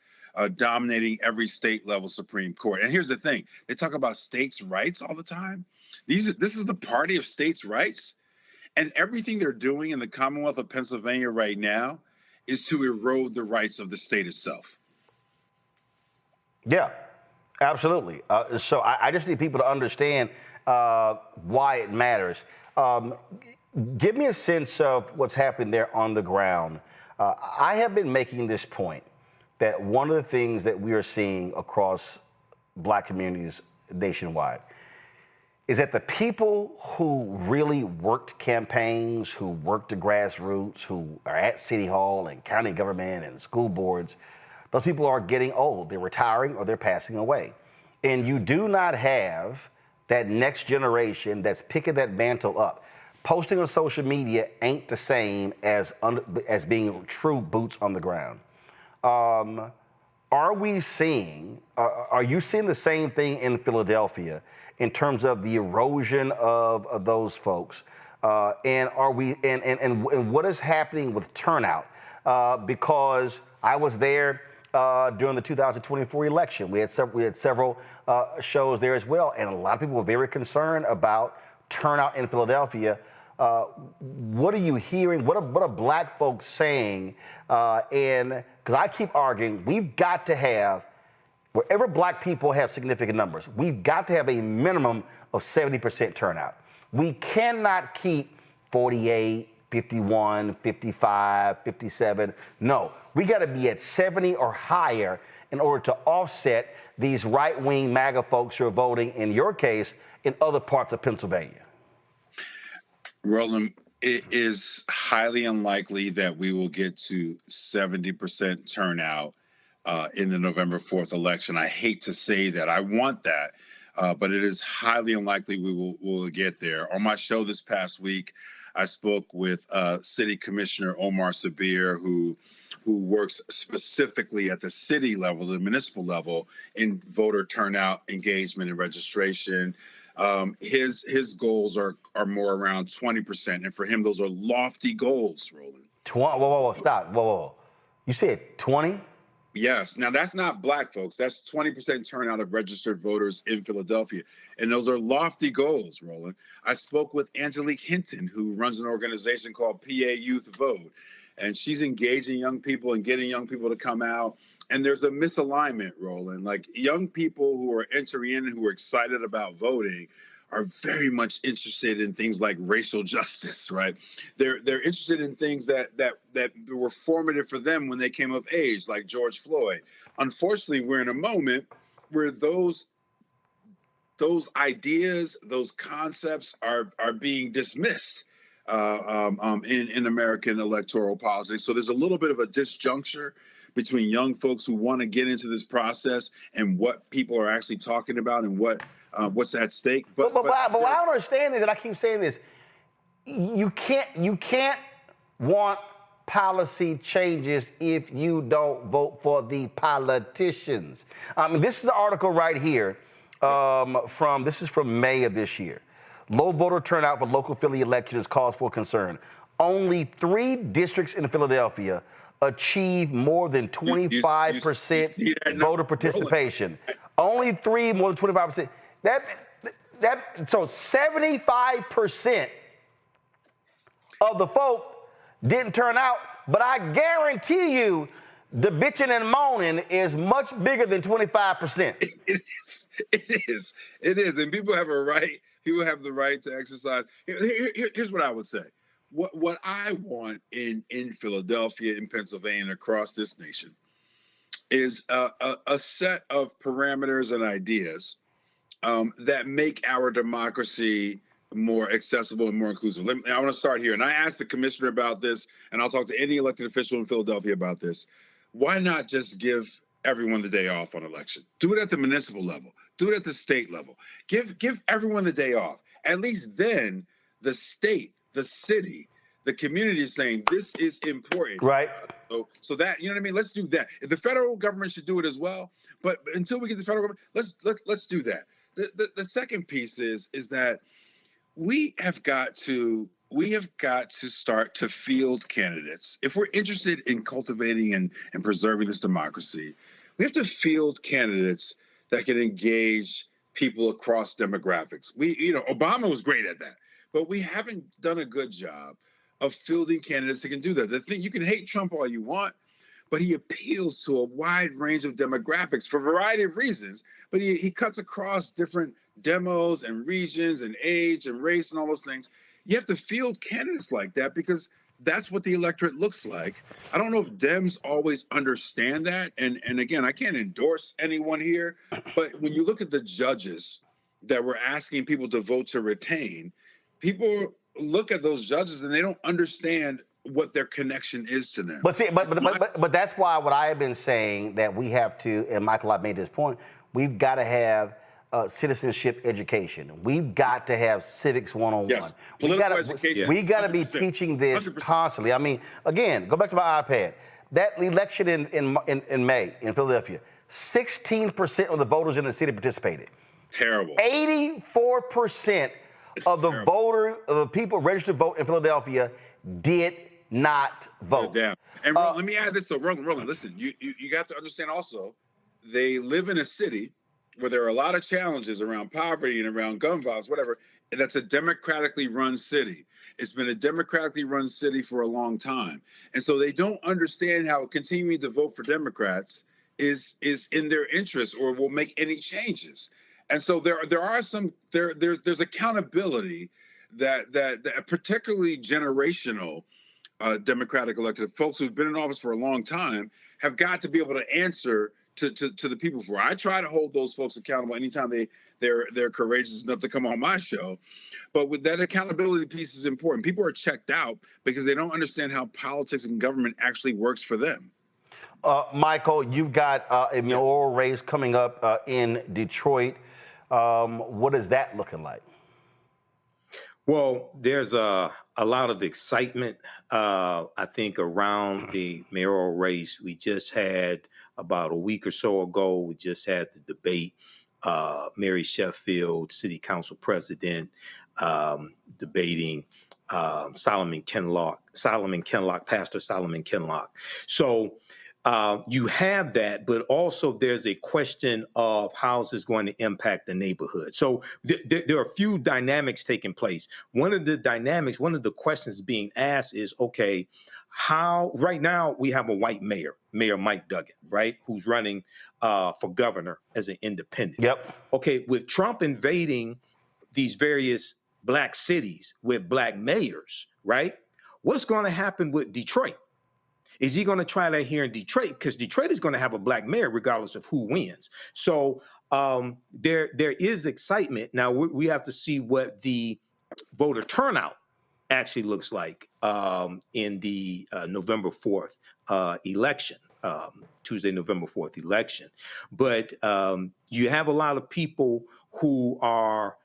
Speaker 12: dominating every state-level Supreme Court. And here's the thing. They talk about states' rights all the time. This is the party of states' rights. And everything they're doing in the Commonwealth of Pennsylvania right now is to erode the rights of the state itself.
Speaker 2: Yeah, absolutely. So I just need people to understand why it matters. Give me a sense of what's happening there on the ground. I have been making this point that one of the things that we are seeing across Black communities nationwide is that the people who really worked campaigns, who worked the grassroots, who are at City Hall and county government and school boards, those people are getting old. They're retiring or they're passing away. And you do not have that next generation that's picking that mantle up. Posting on social media ain't the same as being true boots on the ground. Are you seeing the same thing in Philadelphia in terms of the erosion of those folks? And what is happening with turnout? Because I was there during the 2024 election. We had several shows there as well, and a lot of people were very concerned about turnout in Philadelphia. What are you hearing? What are Black folks saying? And because I keep arguing, we've got to have, wherever Black people have significant numbers, we've got to have a minimum of 70% turnout. We cannot keep 48, 51, 55, 57. No, we got to be at 70 or higher in order to offset these right-wing MAGA folks who are voting, in your case, in other parts of Pennsylvania.
Speaker 12: Roland, it is highly unlikely that we will get to 70% turnout in the November 4th election. I hate to say that. I want that, but it is highly unlikely we will get there. On my show this past week, I spoke with City Commissioner Omar Sabir, who works specifically at the city level, the municipal level, in voter turnout, engagement, and registration. His goals are more around 20%, and for him, those are lofty goals, Roland.
Speaker 2: Whoa, stop. Whoa. You said 20?
Speaker 12: Yes. Now, that's not black folks. That's 20% turnout of registered voters in Philadelphia. And those are lofty goals, Roland. I spoke with Angelique Hinton, who runs an organization called PA Youth Vote. And she's engaging young people and getting young people to come out. And there's a misalignment, Roland. Like, young people who are entering in, who are excited about voting, are very much interested in things like racial justice, right? They're interested in things that were formative for them when they came of age, like George Floyd. Unfortunately, we're in a moment where those ideas, those concepts are being dismissed in American electoral politics. So there's a little bit of a disjuncture between young folks who want to get into this process and what people are actually talking about and what's at stake. But what I
Speaker 2: don't understand is that I keep saying this. You can't want policy changes if you don't vote for the politicians. This is an article right here this is from May of this year. Low voter turnout for local Philly elections cause for concern. Only 3 districts in Philadelphia achieve more than 25% voter participation. Only 3 more than 25%. So 75% of the folk didn't turn out, but I guarantee you the bitching and moaning is much bigger than 25%.
Speaker 12: It is. And people have a right. People have the right to exercise. Here's what I would say. What I want in Philadelphia, in Pennsylvania, and across this nation is a set of parameters and ideas that make our democracy more accessible and more inclusive. I want to start here. And I asked the commissioner about this, and I'll talk to any elected official in Philadelphia about this. Why not just give everyone the day off on election? Do it at the municipal level. Do it at the state level. Give everyone the day off. At least then the state, the city, the community is saying this is important.
Speaker 2: Right.
Speaker 12: So that, you know what I mean? Let's do that. The federal government should do it as well. But until we get the federal government, let's do that. The second piece is that we have got to start to field candidates. If we're interested in cultivating and preserving this democracy, we have to field candidates that can engage people across demographics. Obama was great at that, but we haven't done a good job of fielding candidates that can do that. The thing, you can hate Trump all you want, but he appeals to a wide range of demographics for a variety of reasons, but he cuts across different demos and regions and age and race and all those things. You have to field candidates like that because that's what the electorate looks like. I don't know if Dems always understand that. And again, I can't endorse anyone here, but when you look at the judges that we're asking people to vote to retain, people look at those judges and they don't understand what their connection is to them.
Speaker 2: But see, but that's why what I have been saying that we have to, and Michael, I've made this point, we've got to have citizenship education. We've got to have civics 101.
Speaker 12: Yes. Political education.
Speaker 2: We got to be teaching this 100%. Constantly. I mean, again, go back to my iPad. That election in May in Philadelphia, 16% of the voters in the city participated.
Speaker 12: Terrible.
Speaker 2: 84% of the people registered to vote in Philadelphia did not vote.
Speaker 12: Damn. And let me add this though, Roland, listen, you got to understand also, they live in a city where there are a lot of challenges around poverty and around gun violence, whatever, and that's a democratically run city. It's been a democratically run city for a long time. And so they don't understand how continuing to vote for Democrats is in their interest or will make any changes. And so there's accountability that particularly generational Democratic elected folks who've been in office for a long time have got to be able to answer to the people for. I try to hold those folks accountable anytime they're courageous enough to come on my show. But with that accountability piece is important. People are checked out because they don't understand how politics and government actually works for them.
Speaker 2: Michael, you've got a mayoral race coming up in Detroit. What is that looking like?
Speaker 16: Well, there's a lot of excitement, I think, around the mayoral race. We just had, about a week or so ago, we just had the debate Mary Sheffield, City Council President, debating Solomon Kinloch, Pastor Solomon Kinloch. So you have that, but also there's a question of how is this going to impact the neighborhood. So there are a few dynamics taking place. One of the questions being asked is, okay, how right now we have a white mayor, Mayor Mike Duggan, right, who's running for governor as an independent.
Speaker 2: Yep.
Speaker 16: Okay, with Trump invading these various black cities with black mayors, right? What's going to happen with Detroit? Is he going to try that here in Detroit? Because Detroit is going to have a black mayor regardless of who wins. So there is excitement. Now we have to see what the voter turnout actually looks like in the November 4th election, Tuesday, November 4th election. But you have a lot of people who are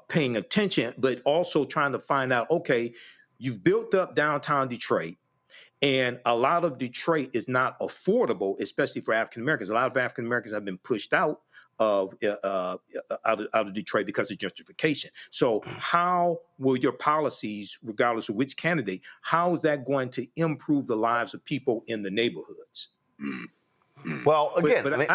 Speaker 16: paying attention, but also trying to find out, okay, you've built up downtown Detroit, and a lot of Detroit is not affordable, especially for African Americans. A lot of African Americans have been pushed out of Detroit because of gentrification. So how will your policies, regardless of which candidate, how is that going to improve the lives of people in the neighborhoods?
Speaker 2: Well, again,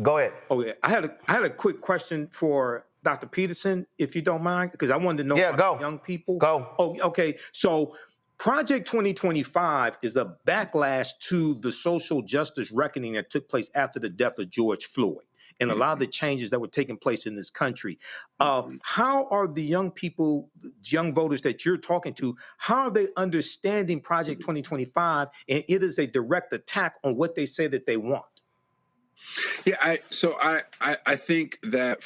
Speaker 2: go ahead.
Speaker 16: Oh, yeah. I had a quick question for Dr. Peterson, if you don't mind, because I wanted to know about young people.
Speaker 2: Go.
Speaker 16: Oh, okay. So Project 2025 is a backlash to the social justice reckoning that took place after the death of George Floyd and a lot of the changes that were taking place in this country. How are the young people, young voters that you're talking to, how are they understanding Project 2025? And it is a direct attack on what they say that they want.
Speaker 12: Yeah, I think that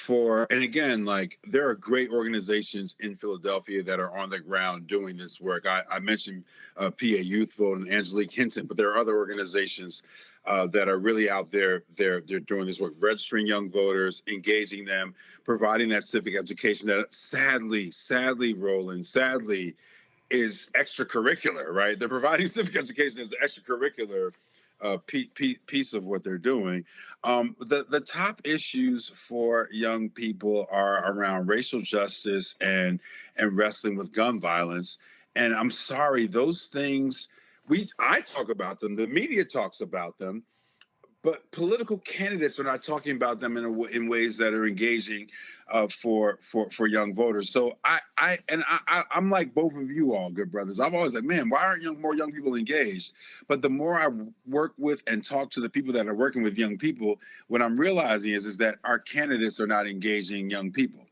Speaker 12: and again, like, there are great organizations in Philadelphia that are on the ground doing this work. I mentioned PA Youth Vote and Angelique Hinton, but there are other organizations that are really out there. They're doing this work, registering young voters, engaging them, providing that civic education that sadly, Roland, is extracurricular, right? They're providing civic education as extracurricular piece of what they're doing. The top issues for young people are around racial justice and wrestling with gun violence. And I'm sorry, those things, I talk about them, the media talks about them, but political candidates are not talking about them in ways that are engaging for young voters. So I'm like both of you all, good brothers. I've always like, man, why aren't more young people engaged? But the more I work with and talk to the people that are working with young people, what I'm realizing is that our candidates are not engaging young people.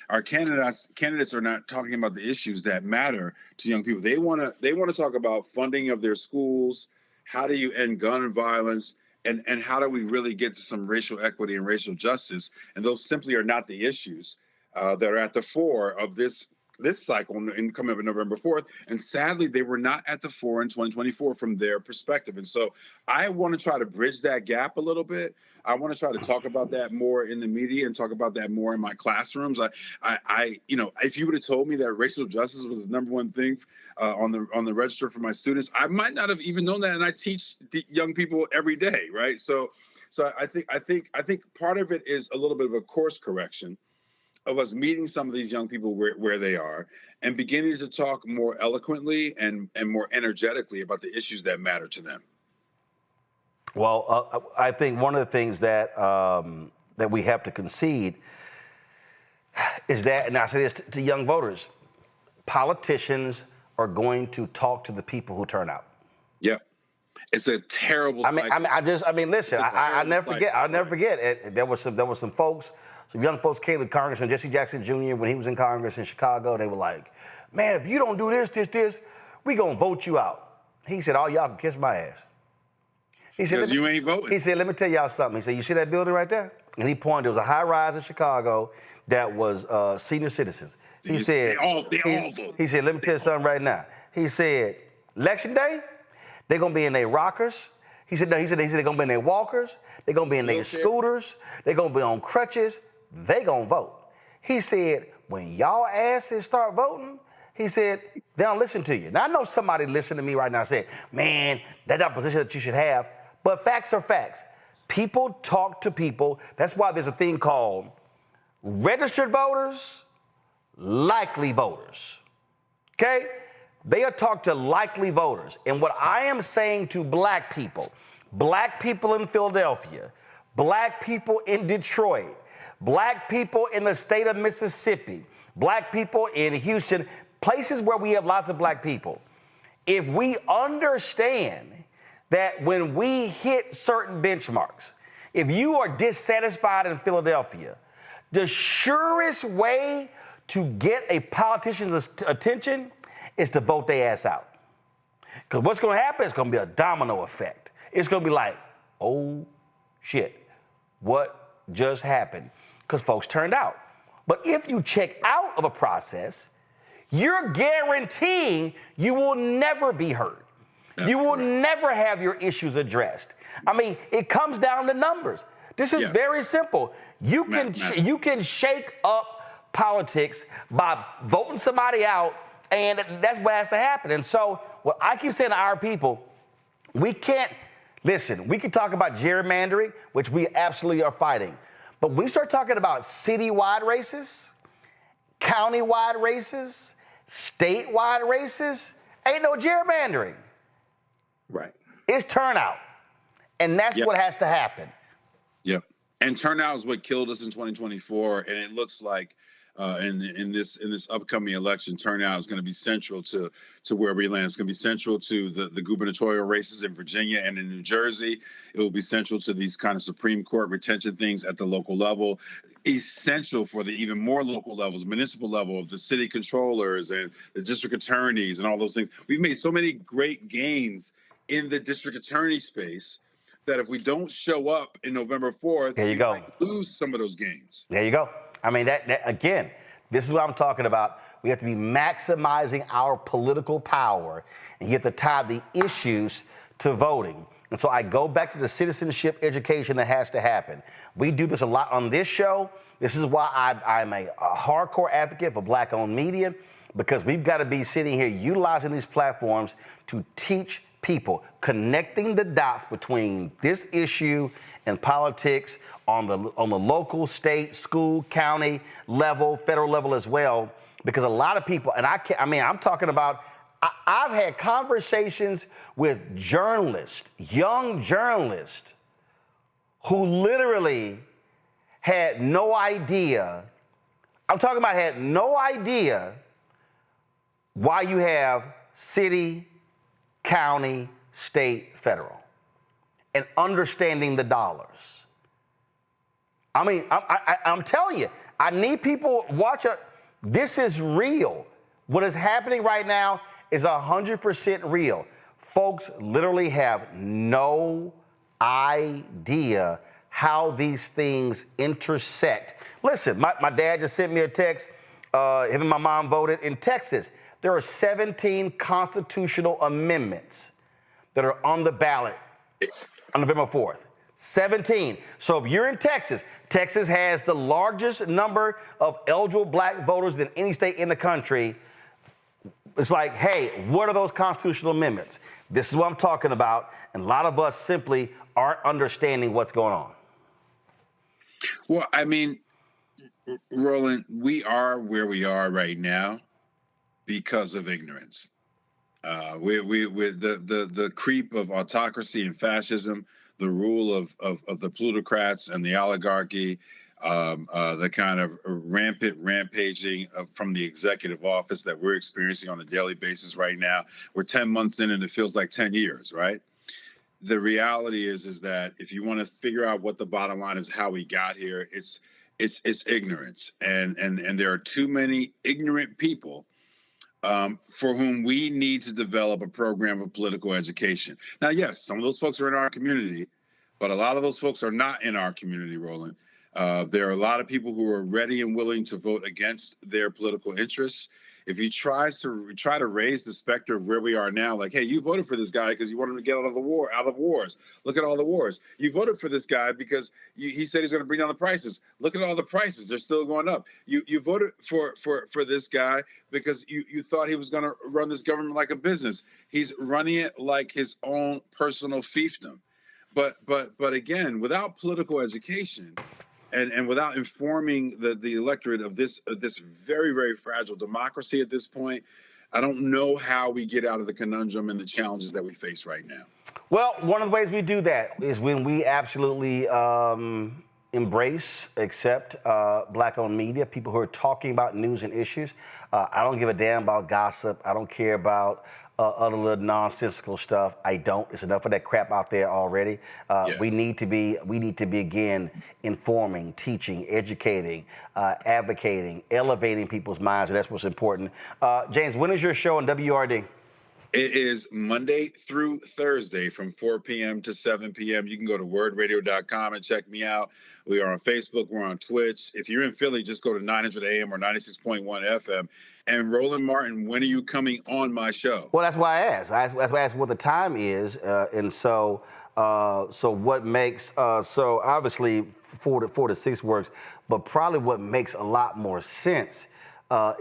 Speaker 12: Our candidates are not talking about the issues that matter to young people. They want to talk about funding of their schools. How do you end gun violence? And how do we really get to some racial equity and racial justice? And those simply are not the issues that are at the fore of this cycle in coming up in November 4th. And sadly, they were not at the fore in 2024 from their perspective. And so I want to try to bridge that gap a little bit. I want to try to talk about that more in the media and talk about that more in my classrooms. If you would have told me that racial justice was the number one thing on the register for my students, I might not have even known that. And I teach the young people every day, right? So I think part of it is a little bit of a course correction of us meeting some of these young people where they are and beginning to talk more eloquently and more energetically about the issues that matter to them.
Speaker 2: Well, I think one of the things that that we have to concede is that, and I say this to young voters, politicians are going to talk to the people who turn out.
Speaker 12: Yep. It's a terrible.
Speaker 2: Listen. I'll never forget. There was some folks, some young folks came to Congressman Jesse Jackson Jr. when he was in Congress in Chicago. They were like, "Man, if you don't do this, we gonna vote you out." He said, "All y'all can kiss my ass." He said,
Speaker 12: "Because you ain't voting."
Speaker 2: He said, "Let me tell y'all something." He said, "You see that building right there?" And he pointed. There was a high rise in Chicago that was senior citizens. He said,
Speaker 12: they all vote.
Speaker 2: He said, "Let me tell you something right now." He said, "Election day, they're gonna be in their rockers." He said, they're gonna be in their walkers. They're gonna be in their scooters. They're gonna be on crutches. They gonna vote. He said, when y'all asses start voting, he said, they don't listen to you. Now, I know somebody listening to me right now saying, man, that's not a position that you should have. But facts are facts. People talk to people. That's why there's a thing called registered voters, likely voters. Okay? They are talk to likely voters. And what I am saying to black people in Philadelphia, black people in Detroit, black people in the state of Mississippi, black people in Houston, places where we have lots of black people, if we understand that when we hit certain benchmarks, if you are dissatisfied in Philadelphia, the surest way to get a politician's attention is to vote their ass out. Because what's going to happen is going to be a domino effect. It's going to be like, oh, shit, what just happened? Because folks turned out. But if you check out of a process, you're guaranteeing you will never be heard. You will never have your issues addressed. I mean, it comes down to numbers. This is very simple. You can shake up politics by voting somebody out, and that's what has to happen. And so what I keep saying to our people, we can't, listen, we can talk about gerrymandering, which we absolutely are fighting. But when we start talking about citywide races, countywide races, statewide races, ain't no gerrymandering.
Speaker 16: Right.
Speaker 2: It's turnout. And that's what has to happen.
Speaker 12: Yep. And turnout is what killed us in 2024. And it looks like in this upcoming election, turnout is going to be central to where we land. It's going to be central to the gubernatorial races in Virginia and in New Jersey. It will be central to these kind of Supreme Court retention things at the local level. Essential for the even more local levels, municipal level of the city controllers and the district attorneys and all those things. We've made so many great gains in the district attorney space that if we don't show up in November 4th, we might lose some of those gains.
Speaker 2: There you go. I mean, that again, this is what I'm talking about. We have to be maximizing our political power, and you have to tie the issues to voting. And so I go back to the citizenship education that has to happen. We do this a lot on this show. This is why I'm a hardcore advocate for black-owned media, because we've got to be sitting here utilizing these platforms to teach people, connecting the dots between this issue and politics on the local, state, school, county level, federal level as well. Because a lot of people, and I'm talking about, I've had conversations with journalists, young journalists, who literally had no idea. I'm talking about had no idea why you have city, county, state, federal, and understanding the dollars. I mean, I'm telling you, I need people watch it. This is real. What is happening right now is 100% real. Folks literally have no idea how these things intersect. Listen, my dad just sent me a text. Him and my mom voted in Texas. There are 17 constitutional amendments that are on the ballot on November 4th. 17. So if you're in Texas, Texas has the largest number of eligible black voters than any state in the country. It's like, hey, what are those constitutional amendments? This is what I'm talking about. And a lot of us simply aren't understanding what's going on.
Speaker 12: Well, I mean, Roland, we are where we are right now because of ignorance. With the creep of autocracy and fascism, the rule of the plutocrats and the oligarchy, the kind of rampaging from the executive office that we're experiencing on a daily basis right now. We're 10 months in and it feels like 10 years, right? The reality is that if you want to figure out what the bottom line is, how we got here, it's ignorance. And there are too many ignorant people for whom we need to develop a program of political education. Now, yes, some of those folks are in our community, but a lot of those folks are not in our community, Roland. There are a lot of people who are ready and willing to vote against their political interests. If you try to raise the specter of where we are now, like, hey, you voted for this guy because you wanted him to get out of wars. Look at all the wars. You voted for this guy because he said he's going to bring down the prices. Look at all the prices; they're still going up. You voted for this guy because you thought he was going to run this government like a business. He's running it like his own personal fiefdom. But again, without political education and without informing the electorate of this very, very fragile democracy at this point, I don't know how we get out of the conundrum and the challenges that we face right now.
Speaker 2: Well, one of the ways we do that is when we absolutely embrace, accept Black-owned media, people who are talking about news and issues. I don't give a damn about gossip. I don't care about other little nonsensical stuff. I don't. It's enough of that crap out there already. We need to begin informing, teaching, educating, advocating, elevating people's minds, and that's what's important. James, when is your show on WRD?
Speaker 12: It is Monday through Thursday from 4 p.m. to 7 p.m. You can go to wordradio.com and check me out. We are on Facebook. We're on Twitch. If you're in Philly, just go to 900 AM or 96.1 FM. And Roland Martin, when are you coming on my show?
Speaker 2: Well, that's why I asked. That's why I asked what the time is. And so what makes, so obviously 4 to 6 works, but probably what makes a lot more sense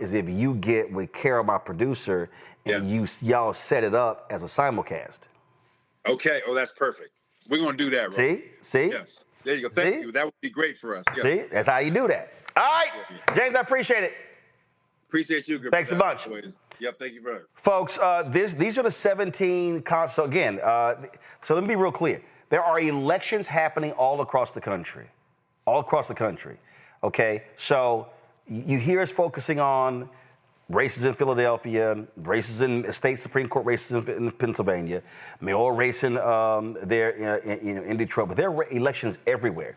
Speaker 2: is if you get with Carol, my producer, and y'all set it up as a simulcast.
Speaker 12: Okay. Oh, that's perfect. We're going to do that, Roland.
Speaker 2: See?
Speaker 12: Yes. There you go. Thank you. That would be great for us. Yes.
Speaker 2: See? That's how you do that. All right. James, I appreciate it.
Speaker 12: Appreciate you.
Speaker 2: Thanks a bunch.
Speaker 12: Yep, thank you very much.
Speaker 2: Folks, these are the 17, so again, so let me be real clear. There are elections happening all across the country. Okay? So you hear us focusing on races in Philadelphia, races in state Supreme Court races in Pennsylvania, mayoral racing there in Detroit, but there are elections everywhere.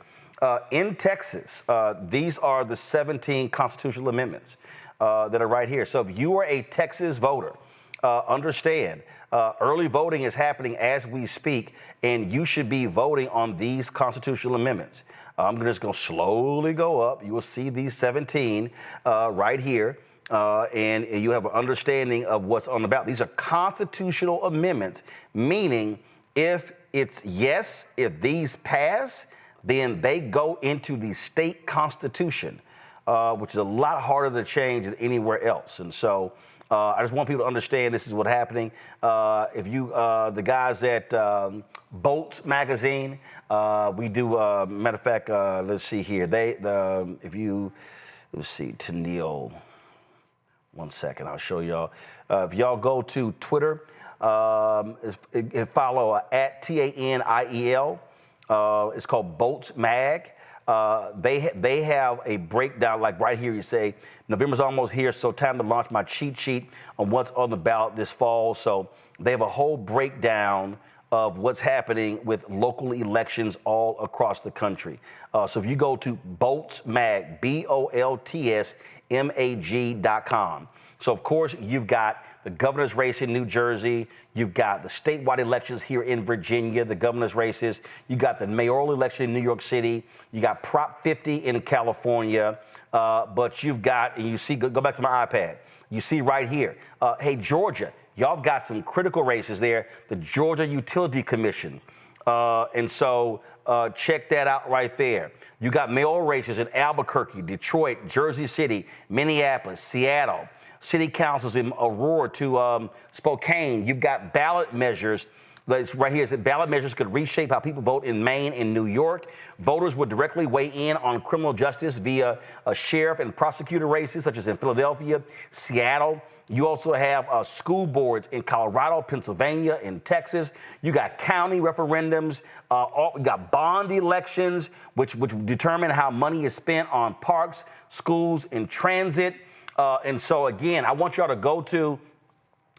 Speaker 2: In Texas, these are the 17 constitutional amendments that are right here. So if you are a Texas voter, understand early voting is happening as we speak, and you should be voting on these constitutional amendments. I'm just going to slowly go up. You will see these 17 right here. And you have an understanding of what's on the ballot. These are constitutional amendments, meaning if it's yes, if these pass, then they go into the state constitution, which is a lot harder to change than anywhere else. And so I just want people to understand this is what's happening. If you, the guys at Bolts magazine, we do, matter of fact, let's see here. Let's see, Tennille. 1 second, I'll show y'all. If y'all go to Twitter and follow at TANIEL, it's called Bolts Mag. They have a breakdown, like right here, you say, November's almost here, so time to launch my cheat sheet on what's on the ballot this fall. So they have a whole breakdown of what's happening with local elections all across the country. So if you go to Bolts Mag, BOLTSMAG.com. So of course you've got the governor's race in New Jersey, you've got the statewide elections here in Virginia, the governor's races, you got the mayoral election in New York City, you got Prop 50 in California, but you've got, and you see, go back to my iPad, you see right here, hey, Georgia, y'all have got some critical races there, the Georgia Utility Commission. And so check that out right there. You got mayoral races in Albuquerque, Detroit, Jersey City, Minneapolis, Seattle, city councils in Aurora to Spokane. You've got ballot measures. Right here, it says ballot measures could reshape how people vote in Maine and New York. Voters would directly weigh in on criminal justice via sheriff and prosecutor races, such as in Philadelphia, Seattle. You also have school boards in Colorado, Pennsylvania, and Texas. You got county referendums. You got bond elections, which determine how money is spent on parks, schools, and transit. And so, again, I want y'all to go to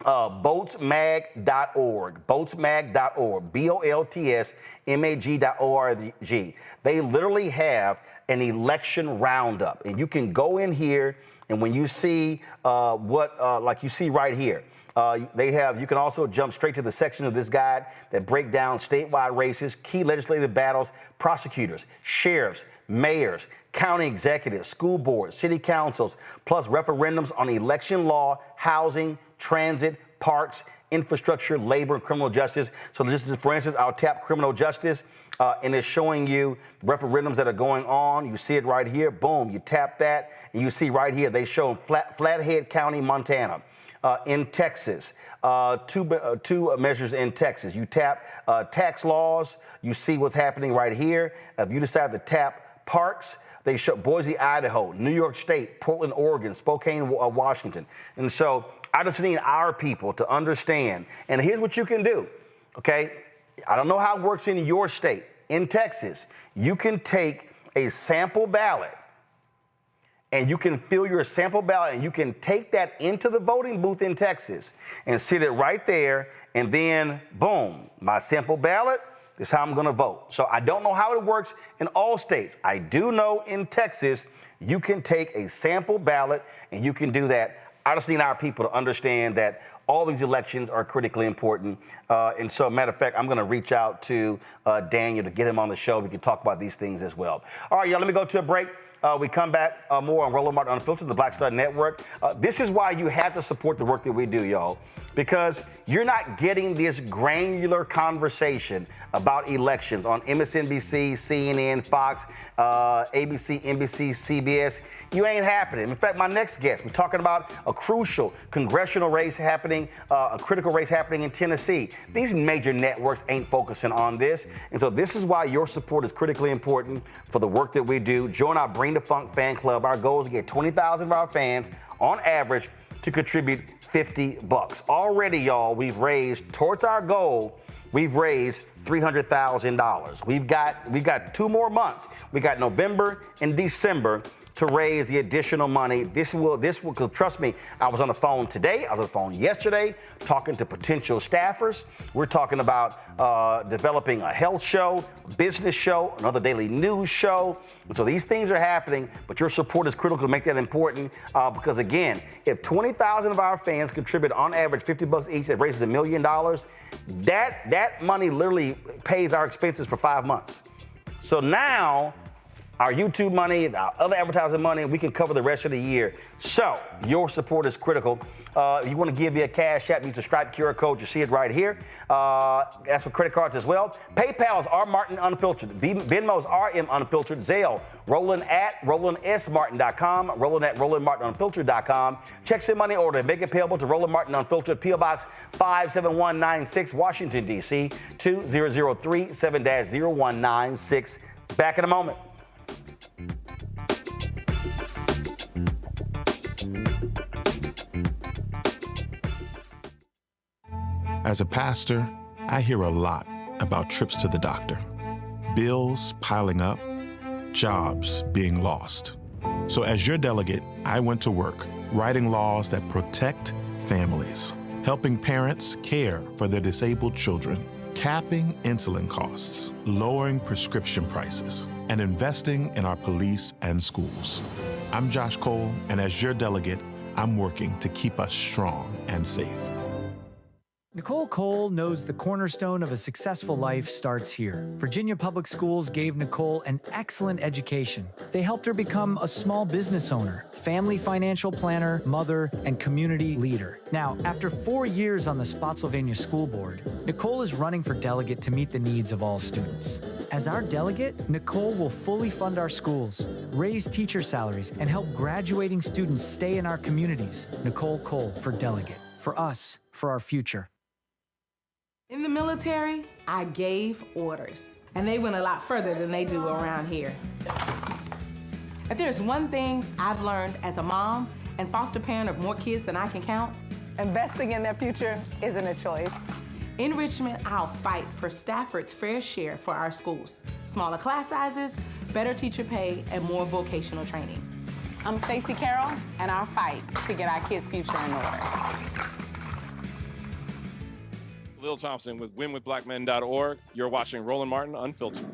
Speaker 2: boltsmag.org, boltsmag.org, BOLTSMAG.org. They literally have an election roundup, and you can go in here, and when you see like you see right here, you can also jump straight to the section of this guide that break down statewide races, key legislative battles, prosecutors, sheriffs, mayors, county executives, school boards, city councils, plus referendums on election law, housing, transit, parks, infrastructure, labor, and criminal justice. So just for instance, I'll tap criminal justice, and it's showing you referendums that are going on. You see it right here. Boom, you tap that, and you see right here, they show Flathead County, Montana. in Texas. Two measures in Texas. You tap tax laws. You see what's happening right here. If you decide to tap parks, they show Boise, Idaho, New York State, Portland, Oregon, Spokane, Washington. And so I just need our people to understand. And here's what you can do, okay? I don't know how it works in your state. In Texas, you can take a sample ballot and you can fill your sample ballot and you can take that into the voting booth in Texas and sit it right there, and then boom, my sample ballot, this is how I'm gonna vote. So I don't know how it works in all states. I do know in Texas, you can take a sample ballot and you can do that. I just need our people to understand that all these elections are critically important. And so, matter of fact, I'm going to reach out to Daniel to get him on the show. We can talk about these things as well. All right, y'all, let me go to a break. We come back more on Roland Martin Unfiltered, the Black Star Network. This is why you have to support the work that we do, y'all, because you're not getting this granular conversation about elections on MSNBC, CNN, Fox, ABC, NBC, CBS. You ain't happening. In fact, my next guest, we're talking about a crucial congressional race happening, a critical race happening in Tennessee. These major networks ain't focusing on this. And so this is why your support is critically important for the work that we do. Join our Bring the Funk fan club. Our goal is to get 20,000 of our fans on average to contribute $50. Already, y'all, we've raised towards our goal. We've raised $300,000. We've got 2 more months. We got November and December to raise the additional money. This will, because trust me, I was on the phone today, I was on the phone yesterday, talking to potential staffers. We're talking about developing a health show, business show, another daily news show. And so these things are happening, but your support is critical to make that important, because again, if 20,000 of our fans contribute on average $50 each, that raises $1 million, that money literally pays our expenses for 5 months. So now, our YouTube money, our other advertising money, we can cover the rest of the year. So your support is critical. If you want to give me a cash app, use the Stripe QR code. You see it right here. That's for credit cards as well. PayPal is R Martin Unfiltered. Venmo is RM Unfiltered. Zelle, Roland at RolandSMartin.com. Roland at RolandMartinUnfiltered.com. Checks in money order. Make it payable to Roland Martin Unfiltered, P.O. Box 57196, Washington, D.C. 2003 7-0196. Back in a moment.
Speaker 14: As a pastor, I hear a lot about trips to the doctor, bills piling up, jobs being lost. So as your delegate, I went to work writing laws that protect families, helping parents care for their disabled children, capping insulin costs, lowering prescription prices, and investing in our police and schools. I'm Josh Cole, and as your delegate, I'm working to keep us strong and safe.
Speaker 17: Nicole Cole knows the cornerstone of a successful life starts here. Virginia Public Schools gave Nicole an excellent education. They helped her become a small business owner, family financial planner, mother, and community leader. Now, after 4 years on the Spotsylvania School Board, Nicole is running for delegate to meet the needs of all students. As our delegate, Nicole will fully fund our schools, raise teacher salaries, and help graduating students stay in our communities. Nicole Cole for delegate. For us, for our future.
Speaker 18: In the military, I gave orders, and they went a lot further than they do around here. If there's one thing I've learned as a mom and foster parent of more kids than I can count, investing in their future isn't a choice. In Richmond, I'll fight for Stafford's fair share for our schools. Smaller class sizes, better teacher pay, and more vocational training.
Speaker 19: I'm Stacey Carroll, and I'll fight to get our kids' future in order.
Speaker 20: Lil Thompson with winwithblackmen.org. You're watching Roland Martin Unfiltered.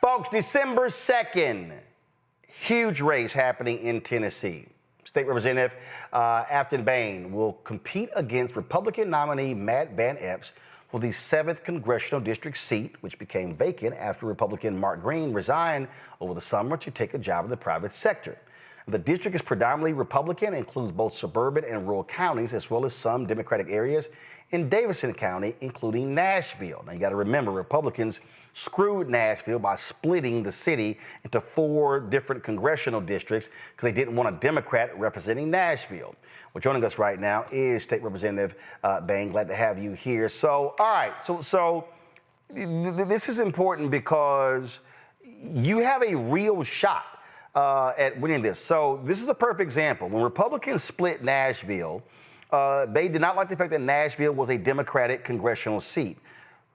Speaker 2: Folks, December 2nd, huge race happening in Tennessee. State Representative Afton Bain will compete against Republican nominee Matt Van Epps for the 7th Congressional District seat, which became vacant after Republican Mark Green resigned over the summer to take a job in the private sector. The district is predominantly Republican, includes both suburban and rural counties, as well as some Democratic areas in Davidson County, including Nashville. Now, you got to remember, Republicans screwed Nashville by splitting the city into 4 different congressional districts because they didn't want a Democrat representing Nashville. Well, joining us right now is State Representative Bain. Glad to have you here. So, all right, so this is important because you have a real shot at winning this. So this is a perfect example. When Republicans split Nashville, they did not like the fact that Nashville was a Democratic congressional seat,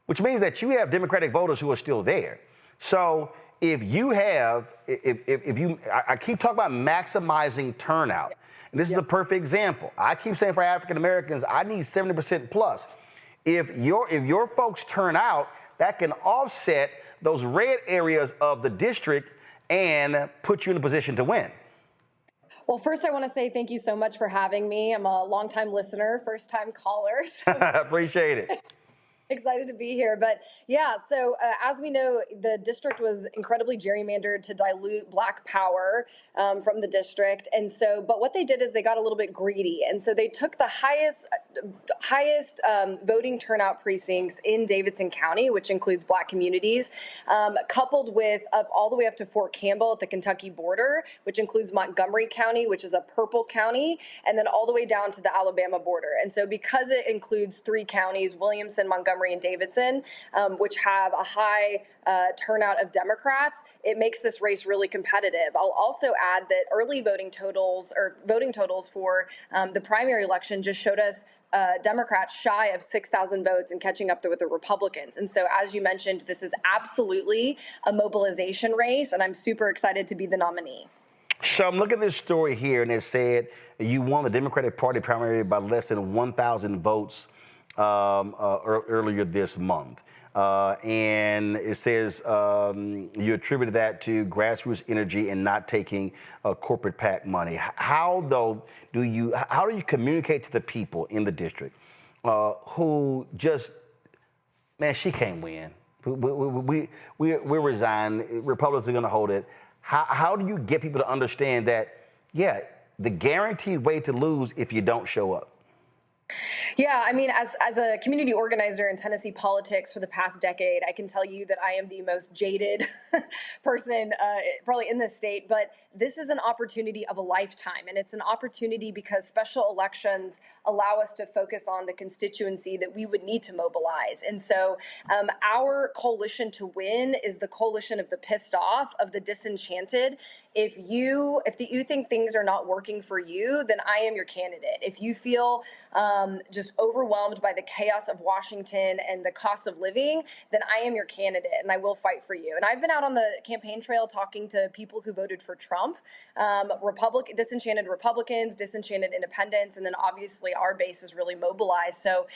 Speaker 2: which means that you have Democratic voters who are still there. So if you have, I keep talking about maximizing turnout, and this is a perfect example. I keep saying for African Americans, I need 70% plus. If your folks turn out, that can offset those red areas of the district and put you in a position to win.
Speaker 21: Well, first, I want to say thank you so much for having me. I'm a longtime listener, first-time caller. So
Speaker 2: appreciate it.
Speaker 21: Excited to be here. But yeah, so as we know, the district was incredibly gerrymandered to dilute Black power from the district. And so, but what they did is they got a little bit greedy. And so they took the highest voting turnout precincts in Davidson County, which includes Black communities, coupled with all the way up to Fort Campbell at the Kentucky border, which includes Montgomery County, which is a purple county, and then all the way down to the Alabama border. And so because it includes 3 counties, Williamson, Montgomery, and Davidson, which have a high turnout of Democrats, it makes this race really competitive. I'll also add that early voting totals for the primary election just showed us Democrats shy of 6,000 votes and catching up with the Republicans. And so, as you mentioned, this is absolutely a mobilization race, and I'm super excited to be the nominee.
Speaker 2: So I'm looking at this story here, and it said you won the Democratic Party primary by less than 1,000 votes earlier this month. And it says you attributed that to grassroots energy and not taking corporate PAC money. How do you communicate to the people in the district who just, man, she can't win. We're resigned. Republicans are going to hold it. How do you get people to understand that, yeah, the guaranteed way to lose if you don't show up?
Speaker 21: Yeah, I mean, as a community organizer in Tennessee politics for the past decade, I can tell you that I am the most jaded person probably in this state, but this is an opportunity of a lifetime, and it's an opportunity because special elections allow us to focus on the constituency that we would need to mobilize. And so our coalition to win is the coalition of the pissed off, of the disenchanted. If you think things are not working for you, then I am your candidate. If you feel just overwhelmed by the chaos of Washington and the cost of living, then I am your candidate, and I will fight for you. And I've been out on the campaign trail talking to people who voted for Trump, disenchanted Republicans, disenchanted independents, and then obviously our base is really mobilized. So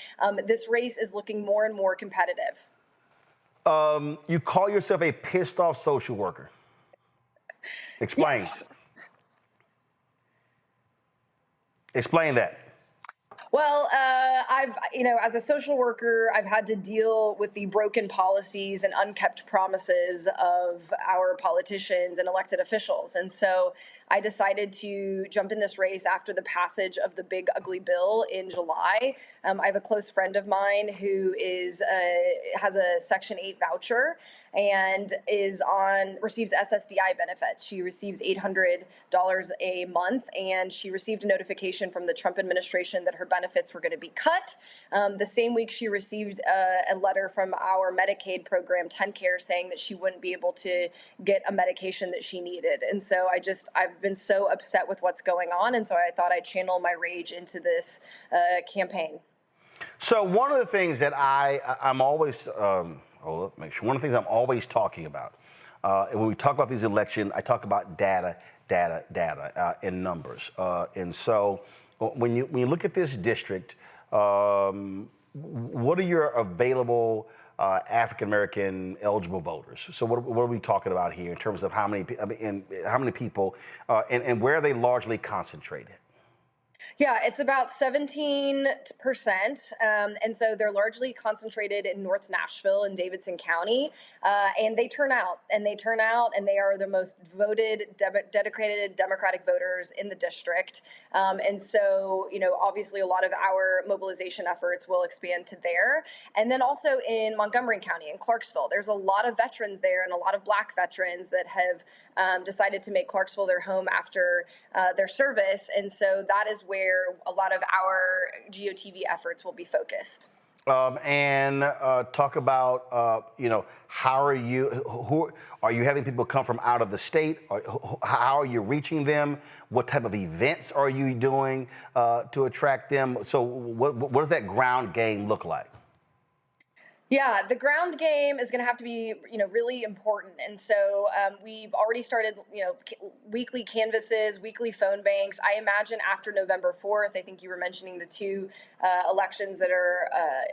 Speaker 21: this race is looking more and more competitive.
Speaker 2: You call yourself a pissed off social worker. Explain.
Speaker 21: Yes.
Speaker 2: Explain that.
Speaker 21: Well, as a social worker, I've had to deal with the broken policies and unkept promises of our politicians and elected officials. And so I decided to jump in this race after the passage of the big ugly bill in July. I have a close friend of mine who has a Section 8 voucher and receives SSDI benefits. She receives $800 a month, and she received a notification from the Trump administration that her benefits were going to be cut. The same week, she received a letter from our Medicaid program, TennCare, saying that she wouldn't be able to get a medication that she needed. And so I've been so upset with what's going on, and so I thought I'd channel my rage into this campaign.
Speaker 2: So one of the things that I'm always one of the things I'm always talking about, and when we talk about these elections, I talk about data, and numbers. And so when you look at this district, what are your available African-American eligible voters? So what are we talking about here in terms of how many people, and where are they largely concentrated?
Speaker 21: Yeah, it's about 17%. And so they're largely concentrated in North Nashville and Davidson County. And they turn out, and they are the most voted, dedicated Democratic voters in the district. And so, obviously a lot of our mobilization efforts will expand to there. And then also in Montgomery County and Clarksville, there's a lot of veterans there and a lot of Black veterans that have decided to make Clarksville their home after their service. And so that is where a lot of our GOTV efforts will be focused.
Speaker 2: And talk about, how who are you having people come from out of the state? How are you reaching them? What type of events are you doing to attract them? So what does that ground game look like?
Speaker 21: Yeah, the ground game is going to have to be, really important. And so we've already started, weekly canvases, weekly phone banks. I imagine after November 4th, I think you were mentioning the two elections that are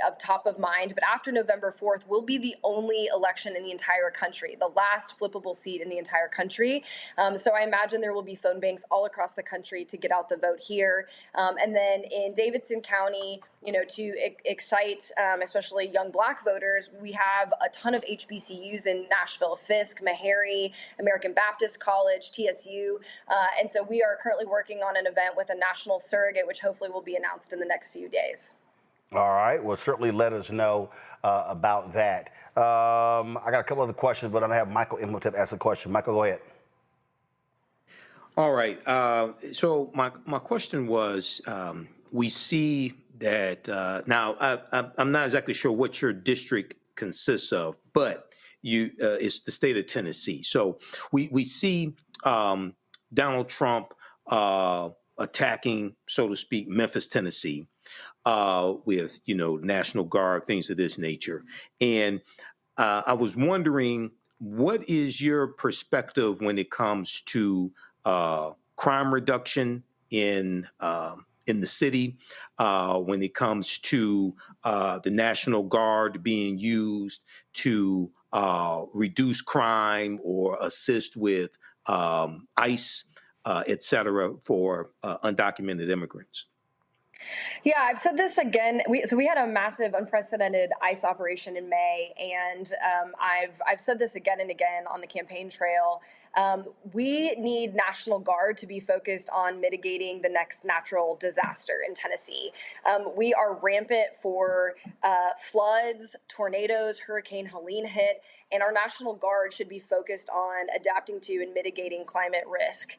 Speaker 21: of top of mind. But after November 4th, we'll be the only election in the entire country, the last flippable seat in the entire country. So I imagine there will be phone banks all across the country to get out the vote here. And then in Davidson County, to excite especially young Black voters, we have a ton of HBCUs in Nashville: Fisk, Meharry, American Baptist College, TSU. And so we are currently working on an event with a national surrogate, which hopefully will be announced in the next few days.
Speaker 2: All right. Well, certainly let us know about that. I got a couple other questions, but I'm going to have Michael Imhotep ask a question. Michael, go ahead.
Speaker 16: All right. So my question was, we see that now I'm not exactly sure what your district consists of, but it's the state of Tennessee. So we see Donald Trump attacking, so to speak, Memphis, Tennessee, with National Guard, things of this nature. And I was wondering, what is your perspective when it comes to crime reduction in the city, when it comes to the National Guard being used to reduce crime or assist with ICE, et cetera, for undocumented immigrants?
Speaker 21: Yeah, I've said this again. We had a massive, unprecedented ICE operation in May, and I've said this again and again on the campaign trail. We need National Guard to be focused on mitigating the next natural disaster in Tennessee. We are rampant for floods, tornadoes, Hurricane Helene hit, and our National Guard should be focused on adapting to and mitigating climate risk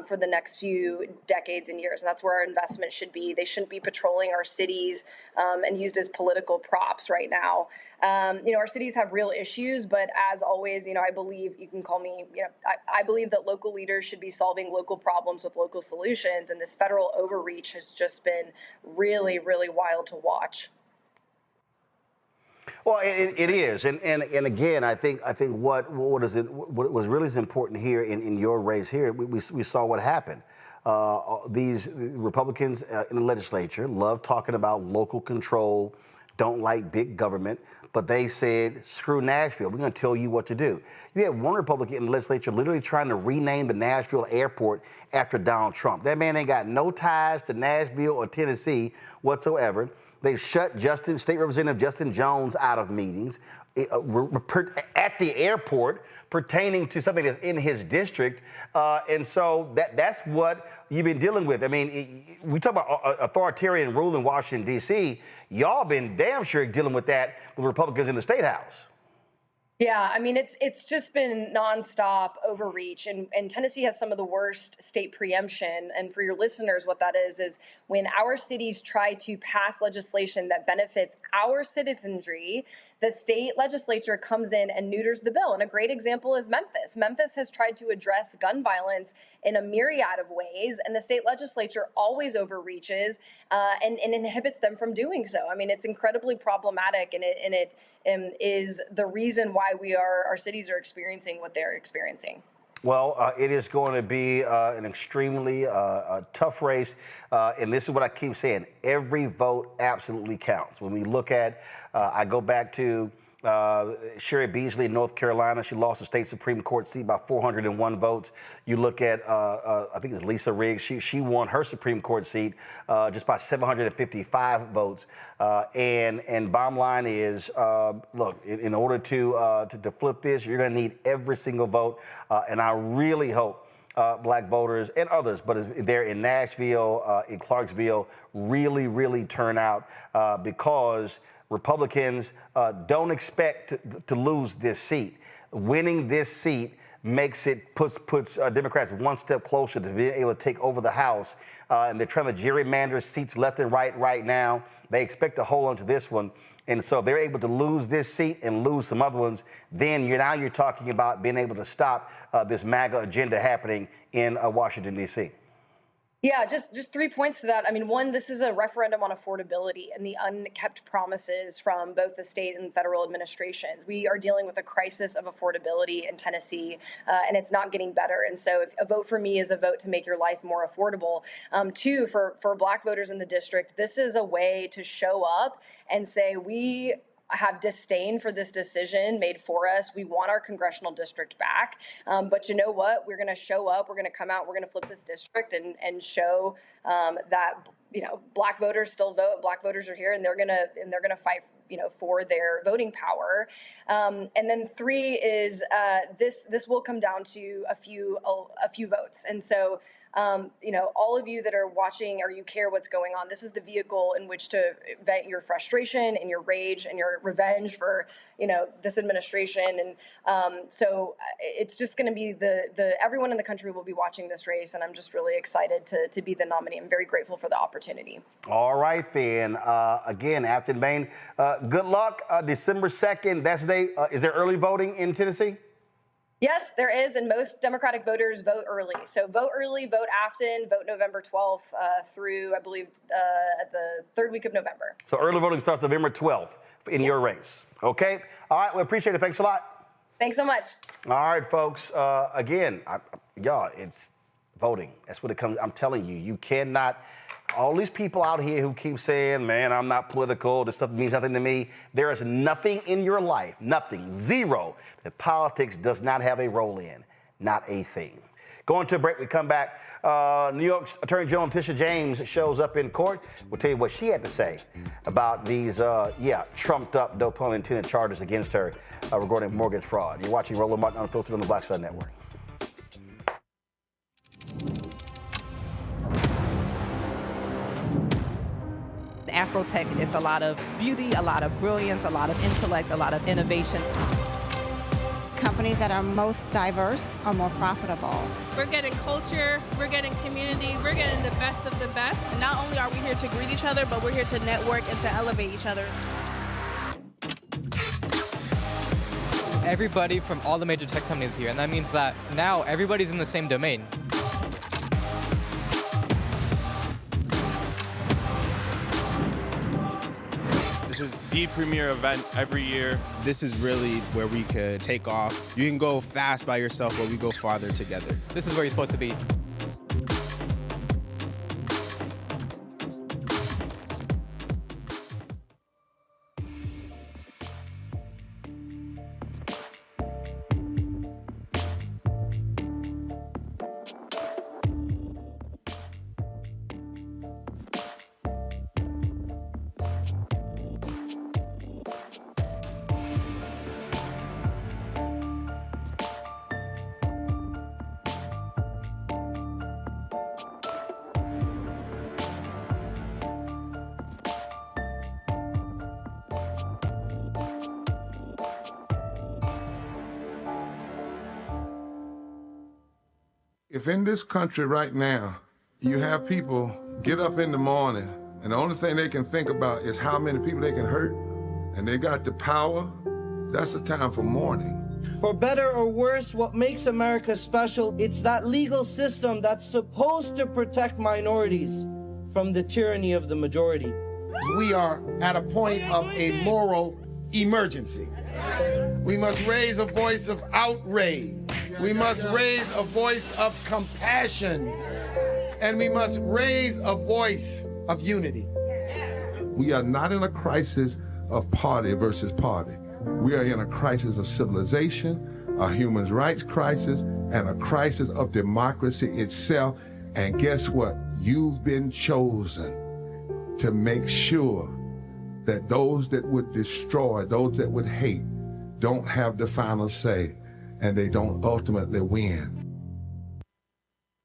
Speaker 21: for the next few decades and years. And that's where our investment should be. They shouldn't be patrolling our cities and used as political props right now. Our cities have real issues, but as always, I believe, you can call me, I believe that local leaders should be solving local problems with local solutions. And this federal overreach has just been really, really wild to watch.
Speaker 2: Well, it is, and again, I think what was really important here in your race here, we saw what happened. These Republicans in the legislature love talking about local control, don't like big government, but they said, screw Nashville, we're going to tell you what to do. You had one Republican in the legislature literally trying to rename the Nashville airport after Donald Trump. That man ain't got no ties to Nashville or Tennessee whatsoever. They've shut State Representative Justin Jones out of meetings at the airport pertaining to something that's in his district. And so that's what you've been dealing with. I mean, we talk about authoritarian rule in Washington, D.C. Y'all been damn sure dealing with that with Republicans in the State House.
Speaker 21: Yeah, I mean, it's just been nonstop overreach, and Tennessee has some of the worst state preemption. And for your listeners, what that is when our cities try to pass legislation that benefits our citizenry, the state legislature comes in and neuters the bill. And a great example is Memphis. Memphis has tried to address gun violence in a myriad of ways, and the state legislature always overreaches and inhibits them from doing so. I mean, it's incredibly problematic, and it is the reason why our cities are experiencing what they're experiencing.
Speaker 2: Well, it is going to be an extremely tough race. And this is what I keep saying. Every vote absolutely counts. When we look at, I go back to Sherry Beasley in North Carolina, she lost the state Supreme Court seat by 401 votes. You look at, I think it's Lisa Riggs, she won her Supreme Court seat just by 755 votes. And bottom line is, look, in order to flip this, you're going to need every single vote. And I really hope black voters and others, but they're in Nashville, in Clarksville, really turn out because Republicans don't expect to lose this seat. Winning this seat puts Democrats one step closer to being able to take over the House. And they're trying to gerrymander seats left and right now. They expect to hold on to this one. And so if they're able to lose this seat and lose some other ones, then you're talking about being able to stop this MAGA agenda happening in Washington, D.C.
Speaker 21: Yeah, just 3 points to that. I mean, one, this is a referendum on affordability and the unkept promises from both the state and federal administrations. We are dealing with a crisis of affordability in Tennessee, and it's not getting better. And so if a vote for me is a vote to make your life more affordable. Two, for black voters in the district, this is a way to show up and say, we have disdain for this decision made for us. We want our congressional district back. But you know what? We're going to show up. We're going to come out. We're going to flip this district and show that, black voters still vote. Black voters are here, and they're going to fight, for their voting power. And then three is this will come down to a few votes. And so, all of you that are watching or you care what's going on, this is the vehicle in which to vent your frustration and your rage and your revenge for, this administration. And so it's just going to be everyone in the country will be watching this race. And I'm just really excited to be the nominee. I'm very grateful for the opportunity.
Speaker 2: All right, then. Again, Afton Bain, good luck. December 2nd, that's the day. Is there early voting in Tennessee?
Speaker 21: Yes, there is, and most Democratic voters vote early. So vote early, vote Afton, vote November 12th through, I believe, at the third week of November.
Speaker 2: So early voting starts November 12th in your race. Okay? All right, we appreciate it. Thanks a lot.
Speaker 21: Thanks so much.
Speaker 2: All right, folks. Again, y'all, it's voting. That's what it comes. I'm telling you, you cannot. All these people out here who keep saying, man, I'm not political, this stuff means nothing to me. There is nothing in your life, nothing, zero, that politics does not have a role in. Not a thing. Going to a break, we come back. New York Attorney General Letitia James shows up in court. We'll tell you what she had to say about these, trumped up, no pun intended, charges against her regarding mortgage fraud. You're watching Roland Martin Unfiltered on the Black Star Network.
Speaker 1: Afrotech, it's a lot of beauty, a lot of brilliance, a lot of intellect, a lot of innovation.
Speaker 22: Companies that are most diverse are more profitable.
Speaker 23: We're getting culture, we're getting community, we're getting the best of the best. And not only are we here to greet each other, but we're here to network and to elevate each other.
Speaker 24: Everybody from all the major tech companies here, and that means that now everybody's in the same domain.
Speaker 25: This is the premier event every year.
Speaker 26: This is really where we could take off. You can go fast by yourself, but we go farther together.
Speaker 24: This is where you're supposed to be.
Speaker 27: If in this country right now, you have people get up in the morning and the only thing they can think about is how many people they can hurt, and they got the power, that's the time for mourning.
Speaker 28: For better or worse, what makes America special, it's that legal system that's supposed to protect minorities from the tyranny of the majority.
Speaker 29: We are at a point of a moral emergency. We must raise a voice of outrage. We must raise a voice of compassion. And we must raise a voice of unity.
Speaker 27: We are not in a crisis of party versus party. We are in a crisis of civilization, a human rights crisis, and a crisis of democracy itself. And guess what? You've been chosen to make sure that those that would destroy, those that would hate, don't have the final say, and they don't ultimately win.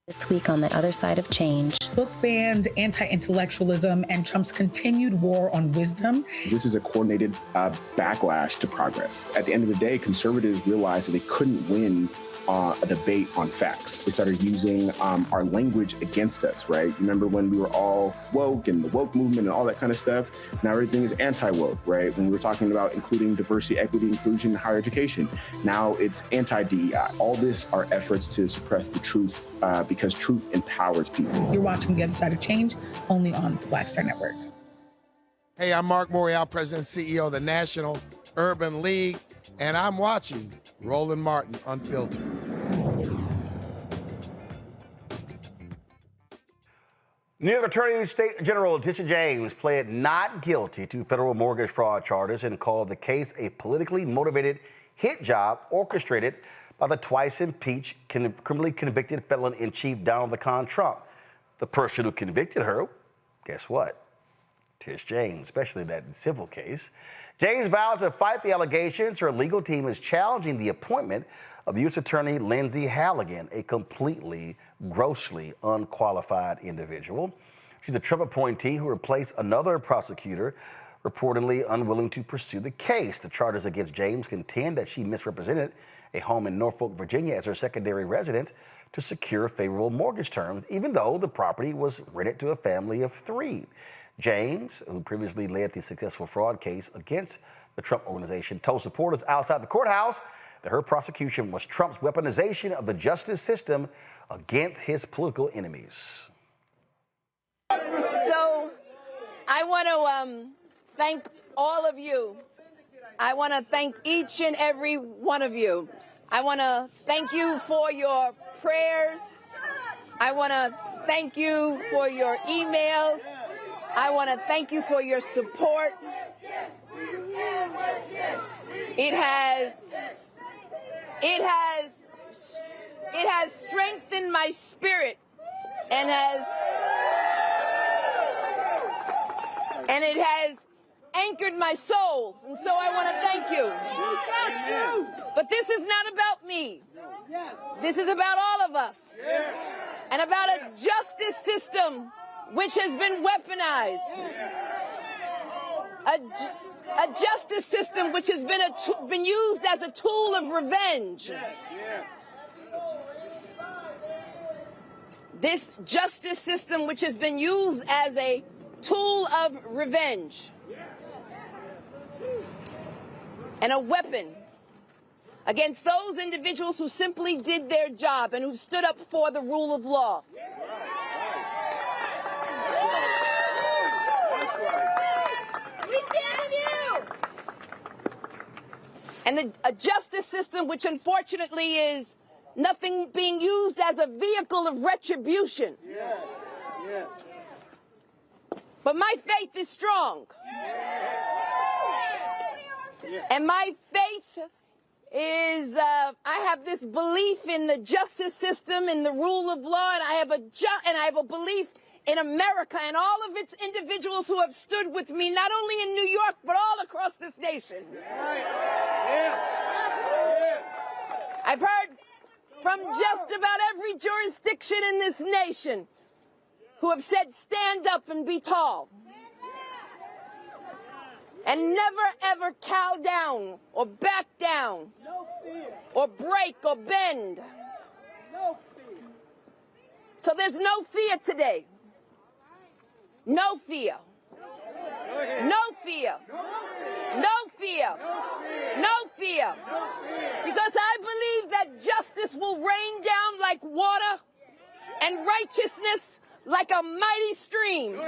Speaker 3: This week on The Other Side of Change.
Speaker 4: Book bans, anti-intellectualism, and Trump's continued war on wisdom.
Speaker 5: This is a coordinated backlash to progress. At the end of the day, conservatives realized that they couldn't win a debate on facts. They started using our language against us, right? Remember when we were all woke and the woke movement and all that kind of stuff? Now everything is anti-woke, right? When we were talking about including diversity, equity, inclusion, and higher education, now it's anti-DEI. All this are efforts to suppress the truth because truth empowers people.
Speaker 4: You're watching The Other Side of Change only on the Black Star Network.
Speaker 29: Hey, I'm Mark Morial, President and CEO of the National Urban League, and I'm watching Roland Martin Unfiltered.
Speaker 2: New York Attorney State General Letitia James pled not guilty to federal mortgage fraud charges and called the case a politically motivated hit job orchestrated by the twice-impeached, criminally convicted felon-in-chief Donald the Con Trump. The person who convicted her, guess what? Tish James, especially in that civil case. James vowed to fight the allegations. Her legal team is challenging the appointment of U.S. Attorney Lindsay Halligan, a completely, grossly unqualified individual. She's a Trump appointee who replaced another prosecutor reportedly unwilling to pursue the case. The charges against James contend that she misrepresented a home in Norfolk, Virginia as her secondary residence to secure favorable mortgage terms, even though the property was rented to a family of 3. James, who previously led the successful fraud case against the Trump organization, told supporters outside the courthouse that her prosecution was Trump's weaponization of the justice system against his political enemies.
Speaker 6: So I want to thank all of you. I want to thank each and every one of you. I want to thank you for your prayers. I want to thank you for your emails. I want to thank you for your support. It has strengthened my spirit and it has anchored my soul. And so I want to thank you. But this is not about me. This is about all of us and about a justice system which has been weaponized. A justice system which has been used as a tool of revenge. This justice system which has been used as a tool of revenge and a weapon against those individuals who simply did their job and who stood up for the rule of law. And a justice system which unfortunately is nothing being used as a vehicle of retribution. But my faith is strong. And my faith is, I have this belief in the justice system, in the rule of law, and I have a belief in America and all of its individuals who have stood with me, not only in New York, but all across this nation. I've heard from just about every jurisdiction in this nation who have said, stand up and be tall. And never, ever cow down or back down or break or bend. So there's no fear today. No fear. No fear. No fear. No fear. Because I believe that justice will rain down like water and righteousness like a mighty stream.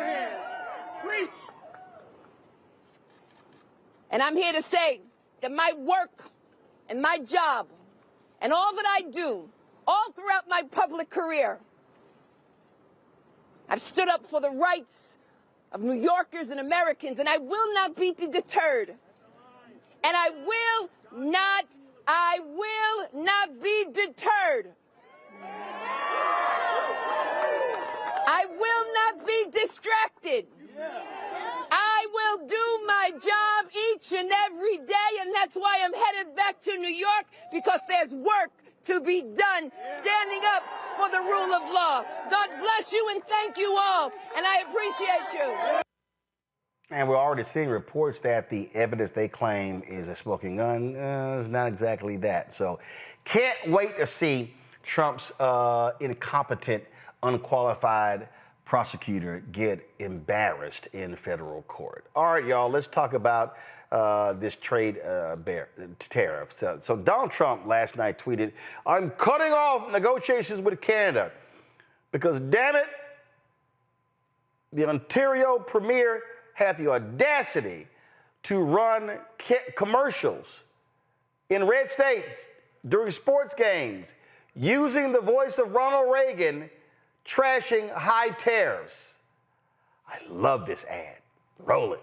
Speaker 6: And I'm here to say that my work and my job and all that I do, all throughout my public career, I've stood up for the rights of New Yorkers and Americans, and I will not be deterred. And I will not be deterred. I will not be distracted. I will do my job each and every day, and that's why I'm headed back to New York, because there's work to be done, standing up for the rule of law. God bless you and thank you all, and I appreciate you.
Speaker 2: And we're already seeing reports that the evidence they claim is a smoking gun is not exactly that. So can't wait to see Trump's incompetent, unqualified prosecutor get embarrassed in federal court. All right, y'all, let's talk about this trade tariff. So Donald Trump last night tweeted, "I'm cutting off negotiations with Canada because, damn it, the Ontario Premier had the audacity to run commercials in red states during sports games using the voice of Ronald Reagan, trashing high tariffs." I love this ad. Roll it.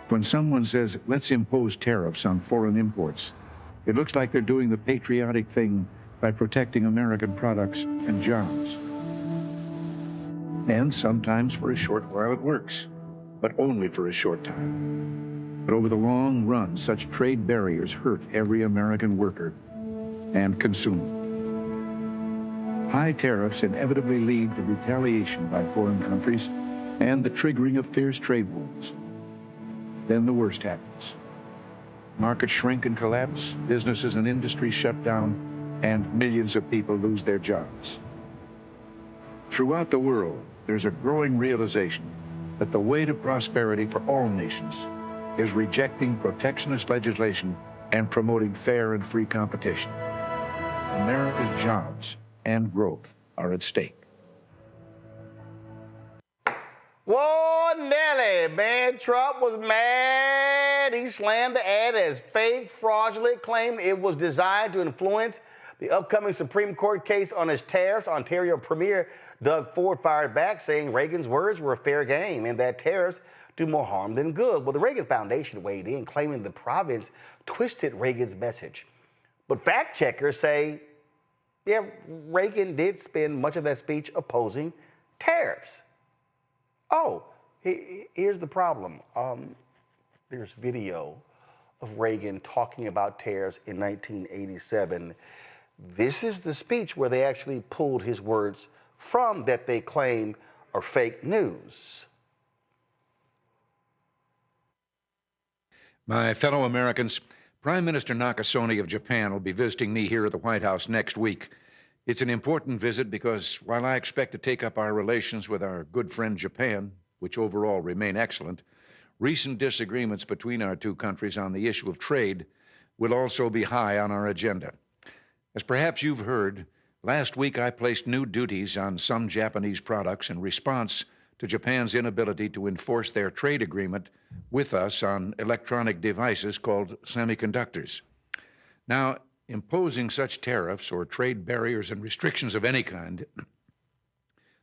Speaker 7: When someone says, let's impose tariffs on foreign imports, it looks like they're doing the patriotic thing by protecting American products and jobs. And sometimes for a short while it works, but only for a short time. But over the long run, such trade barriers hurt every American worker and consumer. High tariffs inevitably lead to retaliation by foreign countries and the triggering of fierce trade wars. Then the worst happens. Markets shrink and collapse, businesses and industries shut down, and millions of people lose their jobs. Throughout the world, there's a growing realization that the way to prosperity for all nations is rejecting protectionist legislation and promoting fair and free competition. America's jobs and growth are at stake.
Speaker 2: Whoa, Nelly, man, Trump was mad. He slammed the ad as fake, fraudulent, claimed it was designed to influence the upcoming Supreme Court case on his tariffs. Ontario Premier Doug Ford fired back, saying Reagan's words were a fair game and that tariffs do more harm than good. Well, the Reagan Foundation weighed in, claiming the province twisted Reagan's message. But fact checkers say, yeah, Reagan did spend much of that speech opposing tariffs. Oh, here's the problem. There's video of Reagan talking about tariffs in 1987. This is the speech where they actually pulled his words from that they claim are fake news.
Speaker 8: My fellow Americans, Prime Minister Nakasone of Japan will be visiting me here at the White House next week. It's an important visit because while I expect to take up our relations with our good friend Japan, which overall remain excellent, recent disagreements between our two countries on the issue of trade will also be high on our agenda. As perhaps you've heard, last week I placed new duties on some Japanese products in response to Japan's inability to enforce their trade agreement with us on electronic devices called semiconductors. Now, imposing such tariffs or trade barriers and restrictions of any kind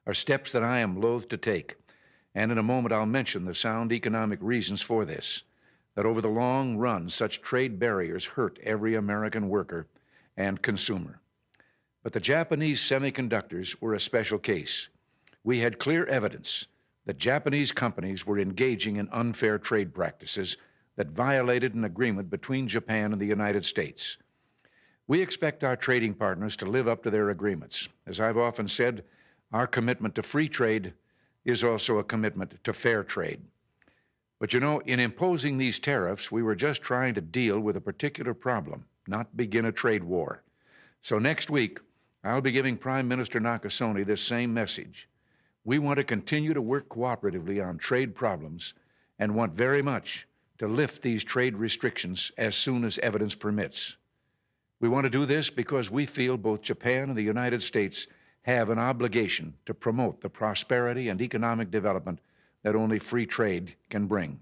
Speaker 8: are steps that I am loath to take. And in a moment, I'll mention the sound economic reasons for this, that over the long run, such trade barriers hurt every American worker and consumer. But the Japanese semiconductors were a special case. We had clear evidence that Japanese companies were engaging in unfair trade practices that violated an agreement between Japan and the United States. We expect our trading partners to live up to their agreements. As I've often said, our commitment to free trade is also a commitment to fair trade. But you know, in imposing these tariffs, we were just trying to deal with a particular problem, not begin a trade war. So next week, I'll be giving Prime Minister Nakasone this same message. We want to continue to work cooperatively on trade problems and want very much to lift these trade restrictions as soon as evidence permits. We want to do this because we feel both Japan and the United States have an obligation to promote the prosperity and economic development that only free trade can bring.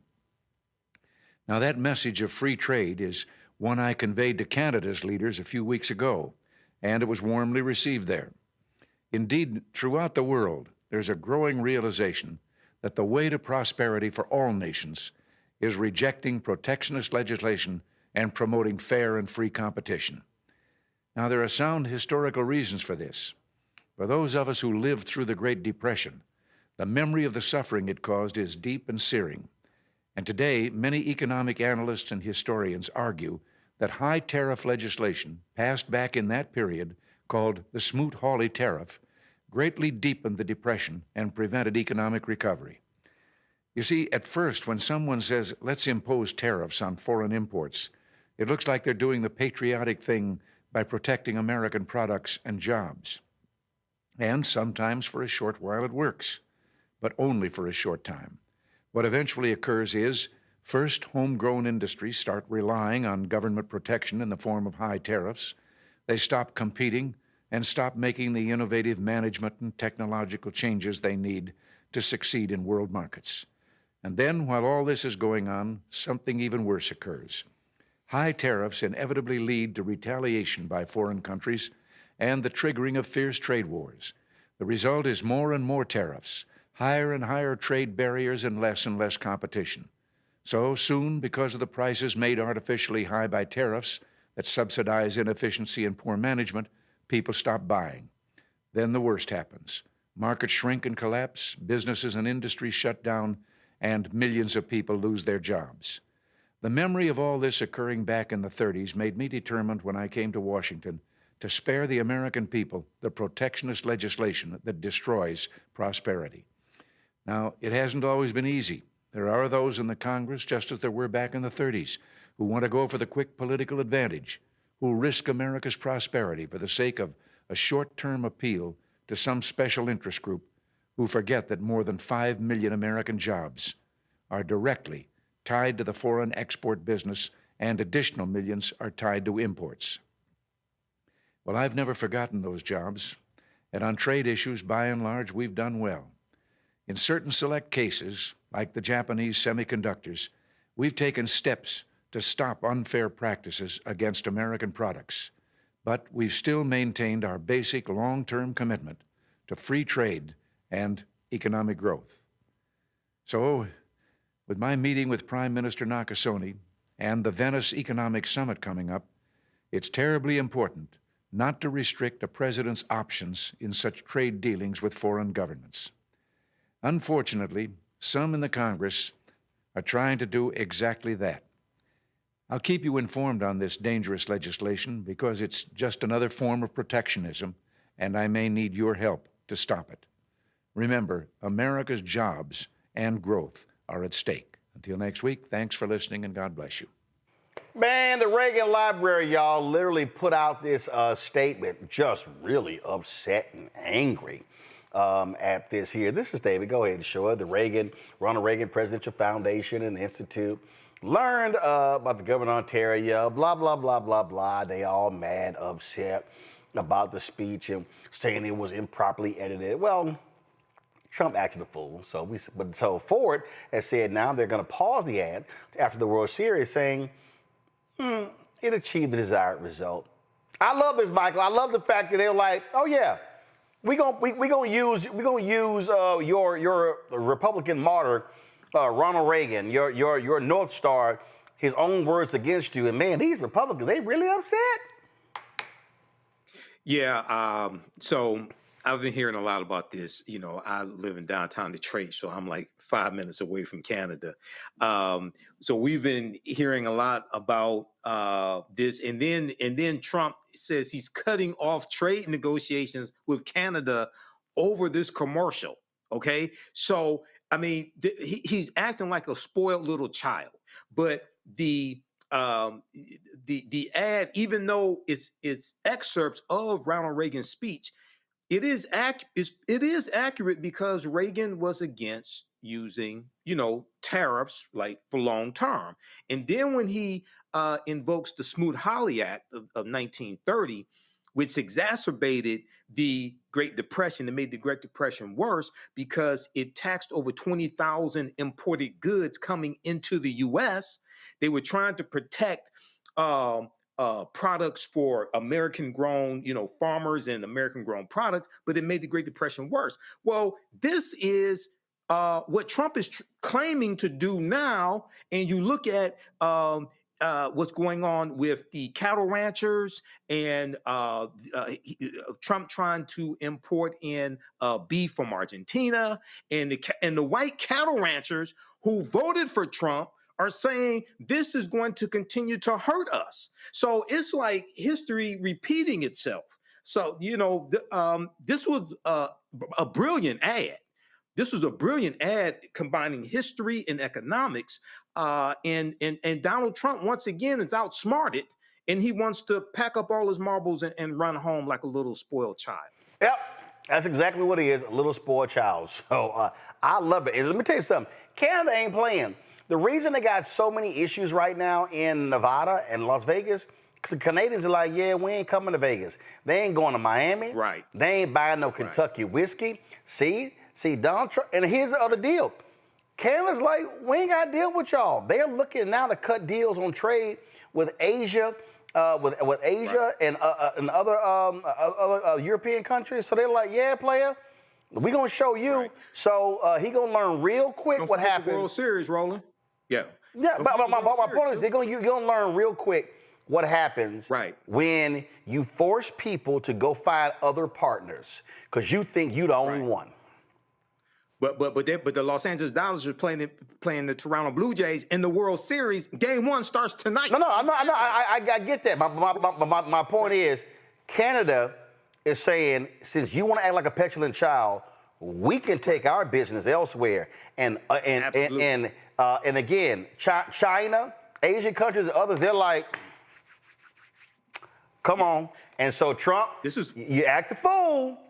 Speaker 8: Now, that message of free trade is one I conveyed to Canada's leaders a few weeks ago, and it was warmly received there. Indeed, throughout the world, there's a growing realization that the way to prosperity for all nations is rejecting protectionist legislation and promoting fair and free competition. Now, there are sound historical reasons for this. For those of us who lived through the Great Depression, the memory of the suffering it caused is deep and searing. And today, many economic analysts and historians argue that high tariff legislation passed back in that period, called the Smoot-Hawley tariff, greatly deepened the Depression and prevented economic recovery. You see, at first, when someone says, let's impose tariffs on foreign imports, it looks like they're doing the patriotic thing by protecting American products and jobs. And sometimes for a short while it works, but only for a short time. What eventually occurs is, first, homegrown industries start relying on government protection in the form of high tariffs. They stop competing and stop making the innovative management and technological changes they need to succeed in world markets. And then, while all this is going on, something even worse occurs. High tariffs inevitably lead to retaliation by foreign countries and the triggering of fierce trade wars. The result is more and more tariffs, higher and higher trade barriers, and less competition. So soon, because of the prices made artificially high by tariffs that subsidize inefficiency and poor management, people stop buying. Then the worst happens. Markets shrink and collapse, businesses and industries shut down, and millions of people lose their jobs. The memory of all this occurring back in the 30s made me determined when I came to Washington to spare the American people the protectionist legislation that destroys prosperity. Now, it hasn't always been easy. There are those in the Congress, just as there were back in the 30s, who want to go for the quick political advantage, who risk America's prosperity for the sake of a short-term appeal to some special interest group, who forget that more than 5 million American jobs are directly tied to the foreign export business, and additional millions are tied to imports. Well, I've never forgotten those jobs, and on trade issues, by and large, we've done well. In certain select cases, like the Japanese semiconductors, we've taken steps to stop unfair practices against American products, but we've still maintained our basic long-term commitment to free trade and economic growth. So, with my meeting with Prime Minister Nakasone and the Venice Economic Summit coming up, it's terribly important not to restrict a president's options in such trade dealings with foreign governments. Unfortunately, some in the Congress are trying to do exactly that. I'll keep you informed on this dangerous legislation because it's just another form of protectionism, and I may need your help to stop it. Remember, America's jobs and growth are at stake. Until next week, thanks for listening, and God bless you.
Speaker 2: Man, the Reagan Library, y'all, literally put out this statement, just really upset and angry at this here. This is David. Go ahead and show it. The Ronald Reagan Presidential Foundation and the Institute learned about the governor of Ontario, blah, blah, blah, blah, blah. They all mad, upset about the speech and saying it was improperly edited. Well, Trump acted a fool. So Ford has said now they're going to pause the ad after the World Series, saying it achieved the desired result. I love this, Michael. I love the fact that they're like, oh yeah, we're gonna use your Republican martyr, Ronald Reagan, your North Star, his own words against you. And man, these Republicans, they really upset.
Speaker 16: Yeah. So I've been hearing a lot about this. You know, I live in downtown Detroit, so I'm like 5 minutes away from Canada. So we've been hearing a lot about this, and then Trump says he's cutting off trade negotiations with Canada over this commercial. Okay, so I mean, he's acting like a spoiled little child. But the ad, even though it's excerpts of Ronald Reagan's speech, it is accurate because Reagan was against using, tariffs like for long term. And then when he invokes the Smoot-Hawley Act of 1930, which exacerbated the Great Depression and made the Great Depression worse because it taxed over 20,000 imported goods coming into the U.S. They were trying to protect products for American-grown, farmers and American-grown products, but it made the Great Depression worse. Well, this is what Trump is claiming to do now, and you look at what's going on with the cattle ranchers and Trump trying to import in beef from Argentina, and the white cattle ranchers who voted for Trump are saying this is going to continue to hurt us. So it's like history repeating itself. So, this was a brilliant ad. This was a brilliant ad combining history and economics. And Donald Trump, once again, is outsmarted, and he wants to pack up all his marbles and run home like a little spoiled child.
Speaker 2: Yep, that's exactly what he is, a little spoiled child. So I love it. And let me tell you something. Canada ain't playing. The reason they got so many issues right now in Nevada and Las Vegas, because the Canadians are like, yeah, we ain't coming to Vegas. They ain't going to Miami.
Speaker 16: Right.
Speaker 2: They ain't buying no Kentucky whiskey. See, Donald Trump. And here's the other deal. Canada's like, we ain't got to deal with y'all. They're looking now to cut deals on trade with Asia, with Asia and other European countries. So they're like, yeah, player, we gonna show you. Right. So he gonna learn real quick what happens.
Speaker 16: The World Series, Roland. Yeah.
Speaker 2: Yeah, but my point is, you're gonna learn real quick what happens when you force people to go find other partners because you think you're the only one.
Speaker 16: But the Los Angeles Dodgers are playing the Toronto Blue Jays in the World Series. Game 1 starts tonight.
Speaker 2: I get that. My point is, Canada is saying, since you want to act like a petulant child, we can take our business elsewhere. And again, China, Asian countries, and others, they're like, come on. And so Trump, you act a fool.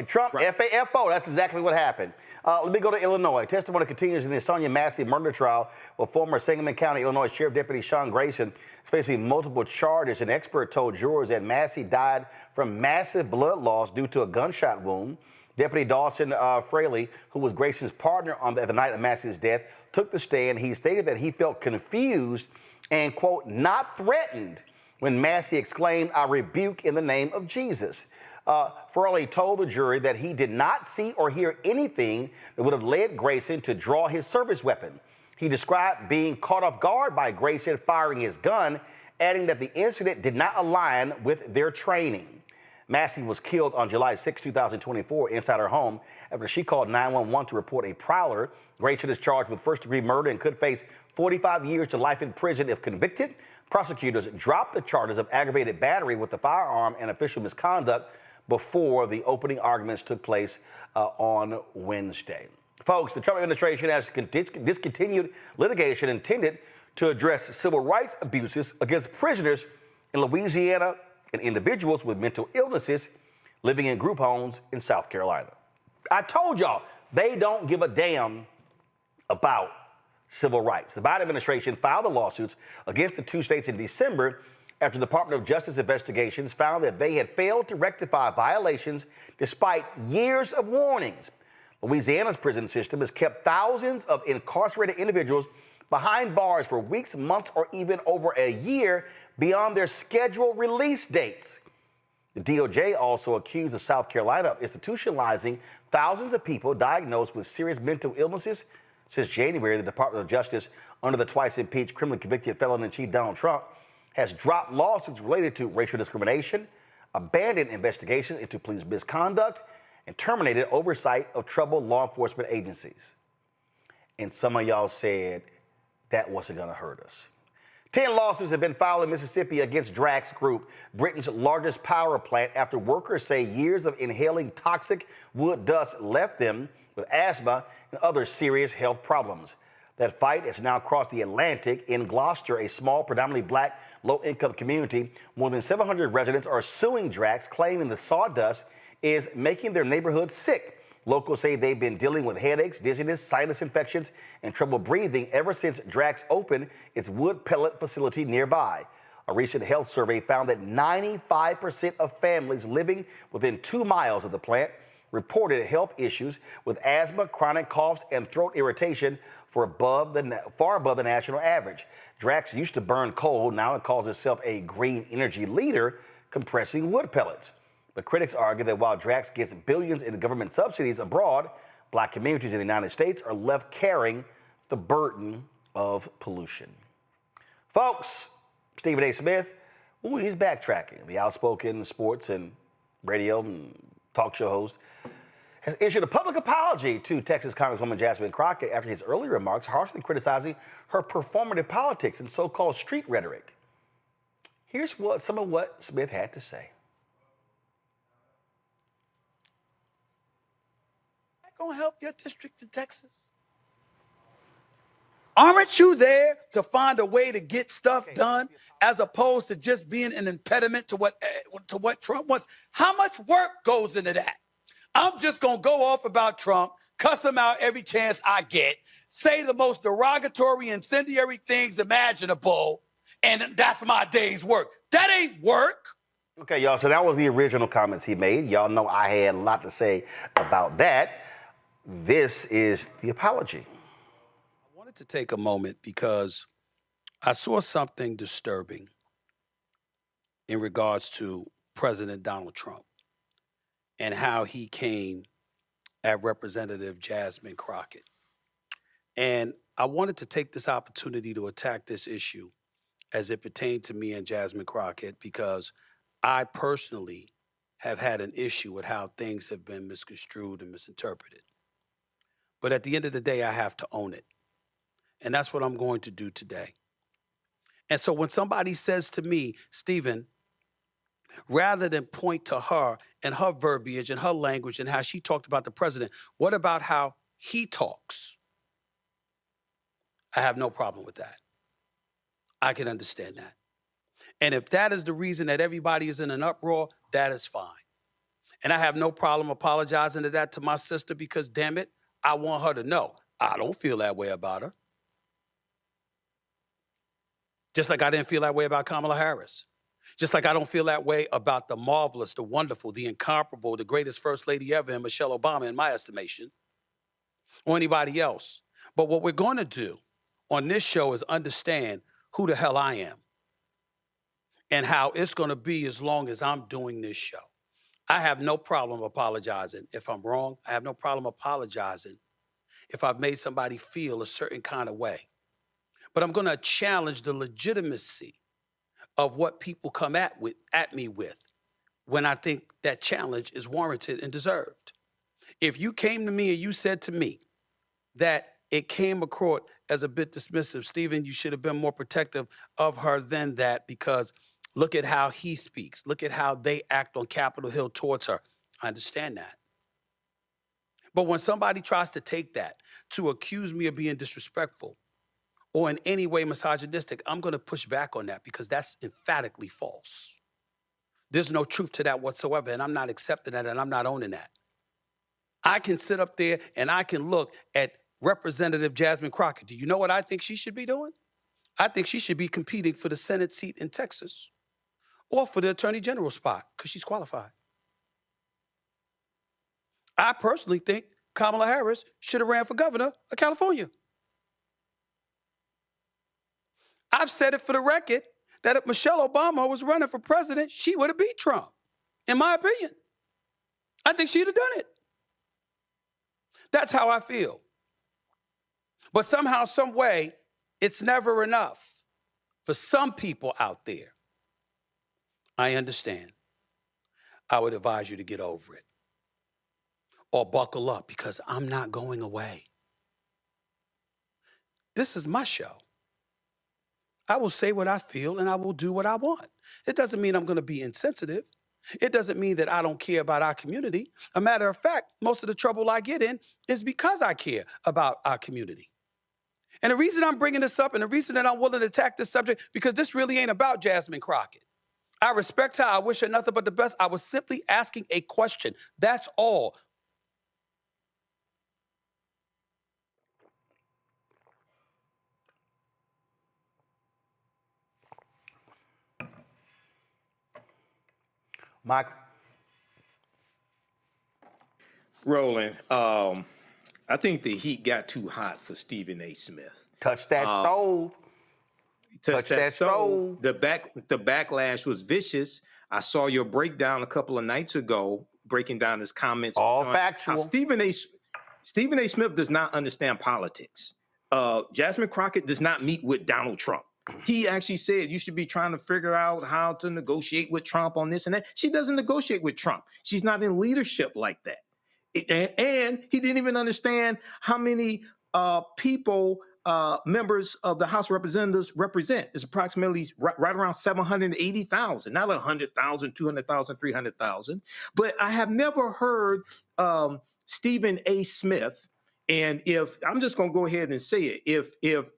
Speaker 2: Trump, FAFO, that's exactly what happened. Let me go to Illinois. Testimony continues in the Sonia Massie murder trial, where former Sangamon County, Illinois Sheriff Deputy Sean Grayson is facing multiple charges. An expert told jurors that Massie died from massive blood loss due to a gunshot wound. Deputy Dawson Fraley, who was Grayson's partner on the night of Massie's death, took the stand. He stated that he felt confused and, quote, not threatened when Massie exclaimed, "I rebuke in the name of Jesus." Fraley told the jury that he did not see or hear anything that would have led Grayson to draw his service weapon. He described being caught off guard by Grayson firing his gun, adding that the incident did not align with their training. Massie was killed on July 6, 2024, inside her home after she called 911 to report a prowler. Grayson is charged with first-degree murder and could face 45 years to life in prison if convicted. Prosecutors dropped the charges of aggravated battery with the firearm and official misconduct before the opening arguments took place on Wednesday. Folks, the Trump administration has discontinued litigation intended to address civil rights abuses against prisoners in Louisiana and individuals with mental illnesses living in group homes in South Carolina. I told y'all, they don't give a damn about civil rights. The Biden administration filed the lawsuits against the two states in December after the Department of Justice investigations found that they had failed to rectify violations despite years of warnings. Louisiana's prison system has kept thousands of incarcerated individuals behind bars for weeks, months, or even over a year beyond their scheduled release dates. The DOJ also accused of South Carolina of institutionalizing thousands of people diagnosed with serious mental illnesses. Since January, the Department of Justice, under the twice-impeached criminally convicted felon-in-chief Donald Trump, has dropped lawsuits related to racial discrimination, abandoned investigations into police misconduct, and terminated oversight of troubled law enforcement agencies. And some of y'all said that wasn't going to hurt us. 10 lawsuits have been filed in Mississippi against Drax Group, Britain's largest power plant, after workers say years of inhaling toxic wood dust left them with asthma and other serious health problems. That fight has now crossed the Atlantic. In Gloucester, a small, predominantly black, low-income community, more than 700 residents are suing Drax, claiming the sawdust is making their neighborhood sick. Locals say they've been dealing with headaches, dizziness, sinus infections, and trouble breathing ever since Drax opened its wood pellet facility nearby. A recent health survey found that 95% of families living within 2 miles of the plant reported health issues with asthma, chronic coughs, and throat irritation far above the national average. Drax used to burn coal. Now it calls itself a green energy leader, compressing wood pellets. But critics argue that while Drax gets billions in government subsidies abroad, Black communities in the United States are left carrying the burden of pollution. Folks, Stephen A. Smith, he's backtracking. The outspoken sports and radio and talk show host has issued a public apology to Texas Congresswoman Jasmine Crockett after his earlier remarks harshly criticizing her performative politics and so-called street rhetoric. Here's some of what Smith had to say.
Speaker 9: That gonna help your district in Texas? Aren't you there to find a way to get stuff done as opposed to just being an impediment to what Trump wants? How much work goes into that? I'm just going to go off about Trump, cuss him out every chance I get, say the most derogatory, incendiary things imaginable, and that's my day's work. That ain't work.
Speaker 2: Okay, y'all, so that was the original comments he made. Y'all know I had a lot to say about that. This is the apology.
Speaker 9: I wanted to take a moment because I saw something disturbing in regards to President Donald Trump and how he came at Representative Jasmine Crockett. And I wanted to take this opportunity to attack this issue as it pertained to me and Jasmine Crockett because I personally have had an issue with how things have been misconstrued and misinterpreted. But at the end of the day, I have to own it. And that's what I'm going to do today. And so when somebody says to me, Stephen, rather than point to her and her verbiage and her language and how she talked about the president, what about how he talks? I have no problem with that. I can understand that. And if that is the reason that everybody is in an uproar, that is fine. And I have no problem apologizing to that to my sister because, damn it, I want her to know I don't feel that way about her. Just like I didn't feel that way about Kamala Harris. Just like I don't feel that way about the marvelous, the wonderful, the incomparable, the greatest first lady ever in Michelle Obama, in my estimation, or anybody else. But what we're going to do on this show is understand who the hell I am and how it's going to be as long as I'm doing this show. I have no problem apologizing if I'm wrong. I have no problem apologizing if I've made somebody feel a certain kind of way. But I'm going to challenge the legitimacy of what people come at me with when I think that challenge is warranted and deserved. If you came to me and you said to me that it came across as a bit dismissive, Stephen, you should have been more protective of her than that because look at how he speaks. Look at how they act on Capitol Hill towards her. I understand that. But when somebody tries to take that to accuse me of being disrespectful or in any way misogynistic, I'm going to push back on that because that's emphatically false. There's no truth to that whatsoever, and I'm not accepting that, and I'm not owning that. I can sit up there and I can look at Representative Jasmine Crockett. Do you know what I think she should be doing? I think she should be competing for the Senate seat in Texas or for the Attorney General spot because she's qualified. I personally think Kamala Harris should have ran for governor of California. I've said it for the record that if Michelle Obama was running for president, she would have beat Trump, in my opinion. I think she'd have done it. That's how I feel. But somehow, some way, it's never enough for some people out there. I understand. I would advise you to get over it or buckle up because I'm not going away. This is my show. I will say what I feel and I will do what I want. It doesn't mean I'm going to be insensitive. It doesn't mean that I don't care about our community. A matter of fact, most of the trouble I get in is because I care about our community. And the reason I'm bringing this up and the reason that I'm willing to attack this subject, because this really ain't about Jasmine Crockett. I respect her. I wish her nothing but the best. I was simply asking a question. That's all.
Speaker 2: Mike.
Speaker 16: Roland, I think the heat got too hot for Stephen A. Smith.
Speaker 2: Touch that stove.
Speaker 16: Touch that stove. The backlash was vicious. I saw your breakdown a couple of nights ago, breaking down his comments.
Speaker 2: All factual.
Speaker 16: Stephen A. Stephen A. Smith does not understand politics. Jasmine Crockett does not meet with Donald Trump. He actually said you should be trying to figure out how to negotiate with Trump on this and that. She doesn't negotiate with Trump. She's not in leadership like that. And he didn't even understand how many people members of the House of Representatives represent. It's approximately right around 780,000, not 100,000, 200,000, 300,000. But I have never heard Stephen A. Smith, and if I'm just going to go ahead and say it, if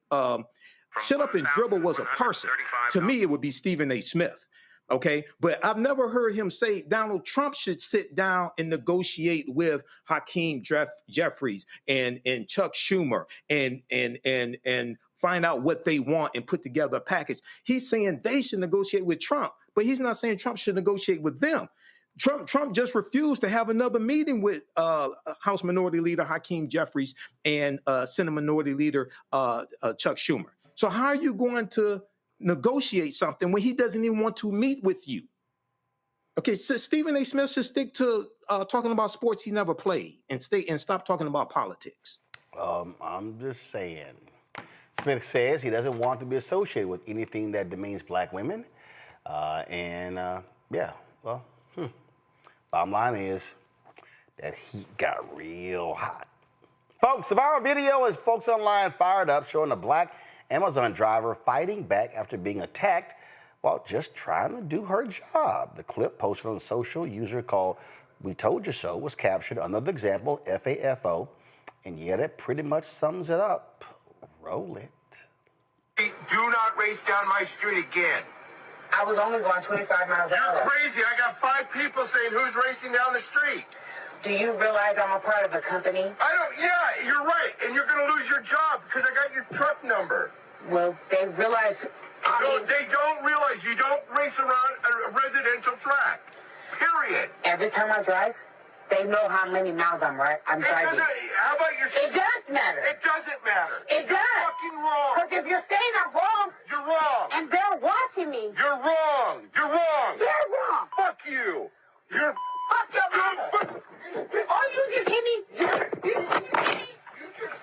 Speaker 16: Shut Up and Dribble was a person, to me it would be Stephen A. Smith. Okay, but I've never heard him say Donald Trump should sit down and negotiate with Hakeem Jeffries and Chuck Schumer and find out what they want and put together a package. He's saying they should negotiate with Trump, but he's not saying Trump should negotiate with them. Trump just refused to have another meeting with House Minority Leader Hakeem Jeffries and Senate Minority Leader Chuck Schumer. So how are you going to negotiate something when he doesn't even want to meet with you? Okay, so Stephen A. Smith should stick to talking about sports he never played and stop talking about politics.
Speaker 2: I'm just saying. Smith says he doesn't want to be associated with anything that demeans black women. Bottom line is that heat got real hot. Folks, a viral video is folks online fired up showing a black Amazon driver fighting back after being attacked while just trying to do her job. The clip posted on a social user called We Told You So was captured. Another example, FAFO. And yeah, that pretty much sums it up. Roll it.
Speaker 10: Do not race down my street again.
Speaker 11: I was only going 25 miles an hour.
Speaker 10: You're crazy. I got 5 people saying who's racing down the street.
Speaker 11: Do you realize I'm a part of a company?
Speaker 10: I don't, yeah, you're right. And you're going to lose your job because I got your truck number.
Speaker 11: Well, they realize...
Speaker 10: No, they don't realize you don't race around a residential track. Period.
Speaker 11: Every time I drive, they know how many miles I'm driving.
Speaker 10: How about your...
Speaker 11: It does matter.
Speaker 10: It doesn't matter.
Speaker 11: It does.
Speaker 10: You're fucking wrong.
Speaker 11: Because if you're saying I'm wrong...
Speaker 10: You're wrong.
Speaker 11: And they're watching me...
Speaker 10: You're wrong. You're wrong.
Speaker 11: They're wrong.
Speaker 10: Fuck you. You're...
Speaker 11: Fuck your mother. Oh, you just hit me. You just hit me.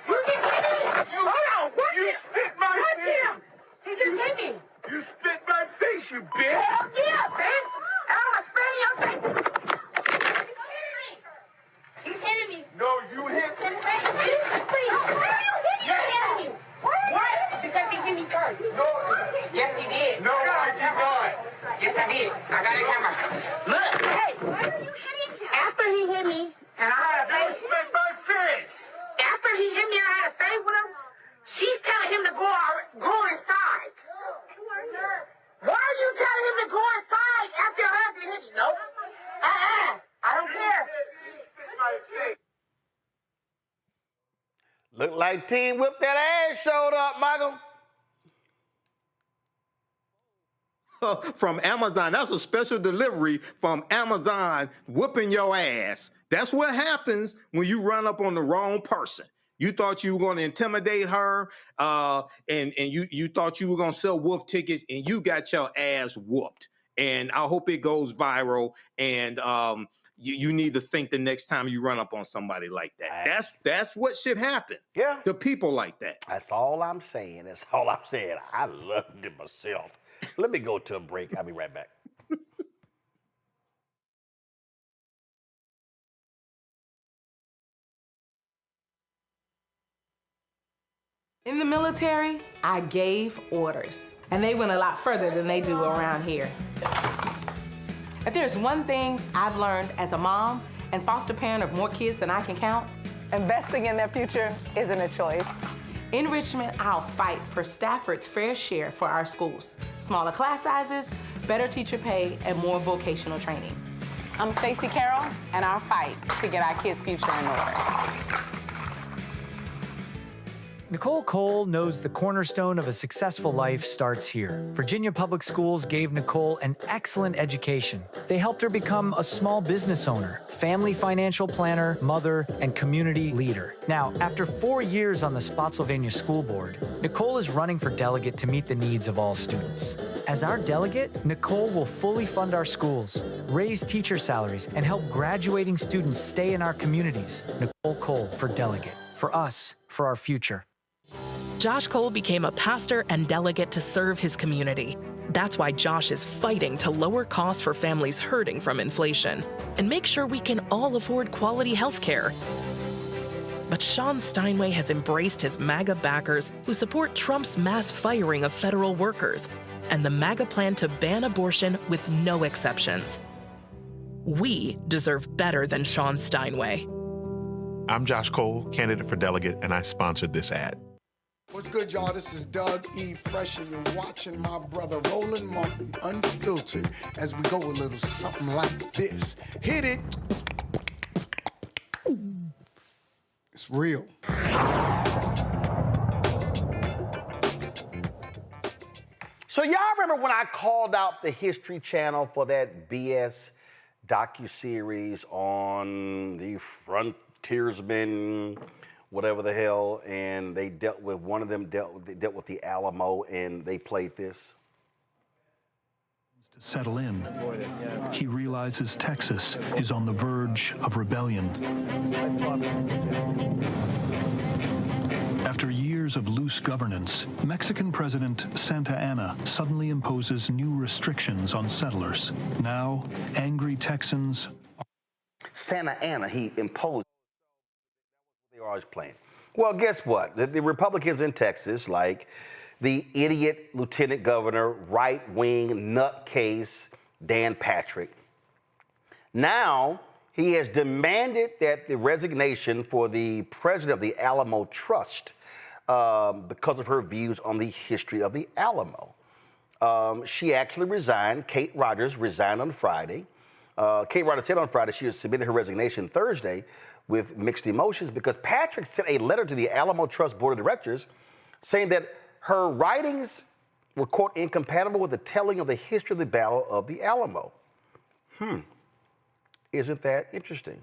Speaker 11: Hold on. Watch
Speaker 10: You
Speaker 11: him.
Speaker 10: spit my
Speaker 11: Watch
Speaker 10: face.
Speaker 11: him. He just hit me.
Speaker 10: You spit my face, you bitch.
Speaker 11: Hell yeah, bitch. I'm gonna spit in your face. He's hitting me.
Speaker 10: No, you hit me.
Speaker 11: What? Because he hit me first.
Speaker 10: No.
Speaker 11: Yes, he did.
Speaker 10: No, I did not.
Speaker 11: Yes, I did. I got it in camera. Look. Hey. After he hit me, and I had a
Speaker 10: You
Speaker 11: face.
Speaker 10: spit my face.
Speaker 11: After he hit me and I had a face with him, she's telling him to go inside. Why are you telling him to go inside after your husband hit me? Nope. I don't care.
Speaker 10: You spit my face.
Speaker 2: Look like Team Whip That Ass showed up, Michael.
Speaker 16: From Amazon. That's a special delivery from Amazon whooping your ass. That's what happens when you run up on the wrong person. You thought you were going to intimidate her, and you thought you were going to sell wolf tickets, and you got your ass whooped. And I hope it goes viral, and you need to think the next time you run up on somebody like that. That's what should happen.
Speaker 2: Yeah.
Speaker 16: To people like that.
Speaker 2: That's all I'm saying. That's all I'm saying. I loved it myself. Let me go to a break. I'll be right back.
Speaker 12: In the military, I gave orders, and they went a lot further than they do around here. If there's one thing I've learned as a mom and foster parent of more kids than I can count, investing in their future isn't a choice. In Richmond, I'll fight for Stafford's fair share for our schools. Smaller class sizes, better teacher pay, and more vocational training.
Speaker 13: I'm Stacey Carroll, and I'll fight to get our kids' future in order.
Speaker 14: Nicole Cole knows the cornerstone of a successful life starts here. Virginia Public Schools gave Nicole an excellent education. They helped her become a small business owner, family financial planner, mother, and community leader. Now, after 4 years on the Spotsylvania School Board, Nicole is running for delegate to meet the needs of all students. As our delegate, Nicole will fully fund our schools, raise teacher salaries, and help graduating students stay in our communities. Nicole Cole for delegate. For us, for our future.
Speaker 1: Josh Cole became a pastor and delegate to serve his community. That's why Josh is fighting to lower costs for families hurting from inflation and make sure we can all afford quality health care. But Sean Steinway has embraced his MAGA backers who support Trump's mass firing of federal workers and the MAGA plan to ban abortion with no exceptions. We deserve better than Sean Steinway.
Speaker 15: I'm Josh Cole, candidate for delegate, and I sponsored this ad.
Speaker 17: What's good, y'all? This is Doug E. Fresh, and you're watching my brother Roland Martin Unfiltered as we go a little something like this. Hit it. It's real.
Speaker 2: So y'all remember when I called out the History Channel for that BS docuseries on the frontiersmen, whatever the hell, and they dealt with, one of them dealt with the Alamo, and they played this?
Speaker 18: To settle in, he realizes Texas is on the verge of rebellion. After years of loose governance, Mexican President Santa Anna suddenly imposes new restrictions on settlers. Now, angry Texans...
Speaker 2: Santa Anna, he imposed. They were always playing. Well, guess what? The Republicans in Texas, like the idiot lieutenant governor, right-wing nutcase Dan Patrick, now he has demanded that the resignation for the president of the Alamo Trust because of her views on the history of the Alamo. She actually resigned. Kate Rogers resigned on Friday. Kate Rogers said on Friday she had submitted her resignation Thursday with mixed emotions because Patrick sent a letter to the Alamo Trust Board of Directors saying that her writings were, quote, incompatible with the telling of the history of the Battle of the Alamo. Isn't that interesting?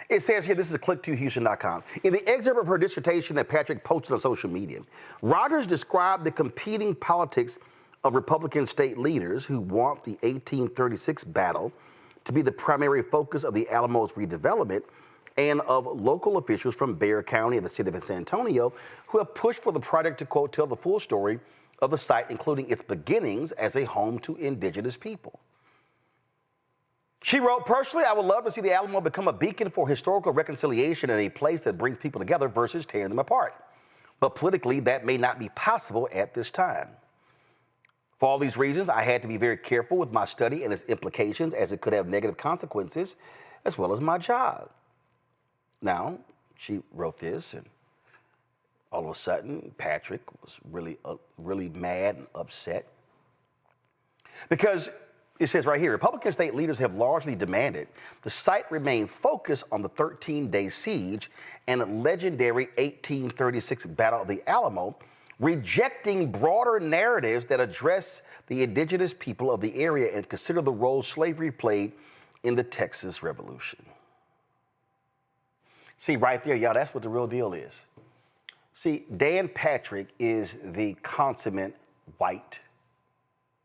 Speaker 2: It says here, this is click2houston.com. In the excerpt of her dissertation that Patrick posted on social media, Rogers described the competing politics of Republican state leaders who want the 1836 battle to be the primary focus of the Alamo's redevelopment, and of local officials from Bexar County and the city of San Antonio who have pushed for the project to, quote, tell the full story of the site, including its beginnings as a home to indigenous people. She wrote, personally, I would love to see the Alamo become a beacon for historical reconciliation and a place that brings people together versus tearing them apart. But politically, that may not be possible at this time. For all these reasons, I had to be very careful with my study and its implications, as it could have negative consequences, as well as my job. Now, she wrote this, and all of a sudden, Patrick was really mad and upset. Because it says right here, Republican state leaders have largely demanded the site remain focused on the 13-day siege and the legendary 1836 Battle of the Alamo, rejecting broader narratives that address the indigenous people of the area and consider the role slavery played in the Texas Revolution. See, right there, y'all, that's what the real deal is. See, Dan Patrick is the consummate white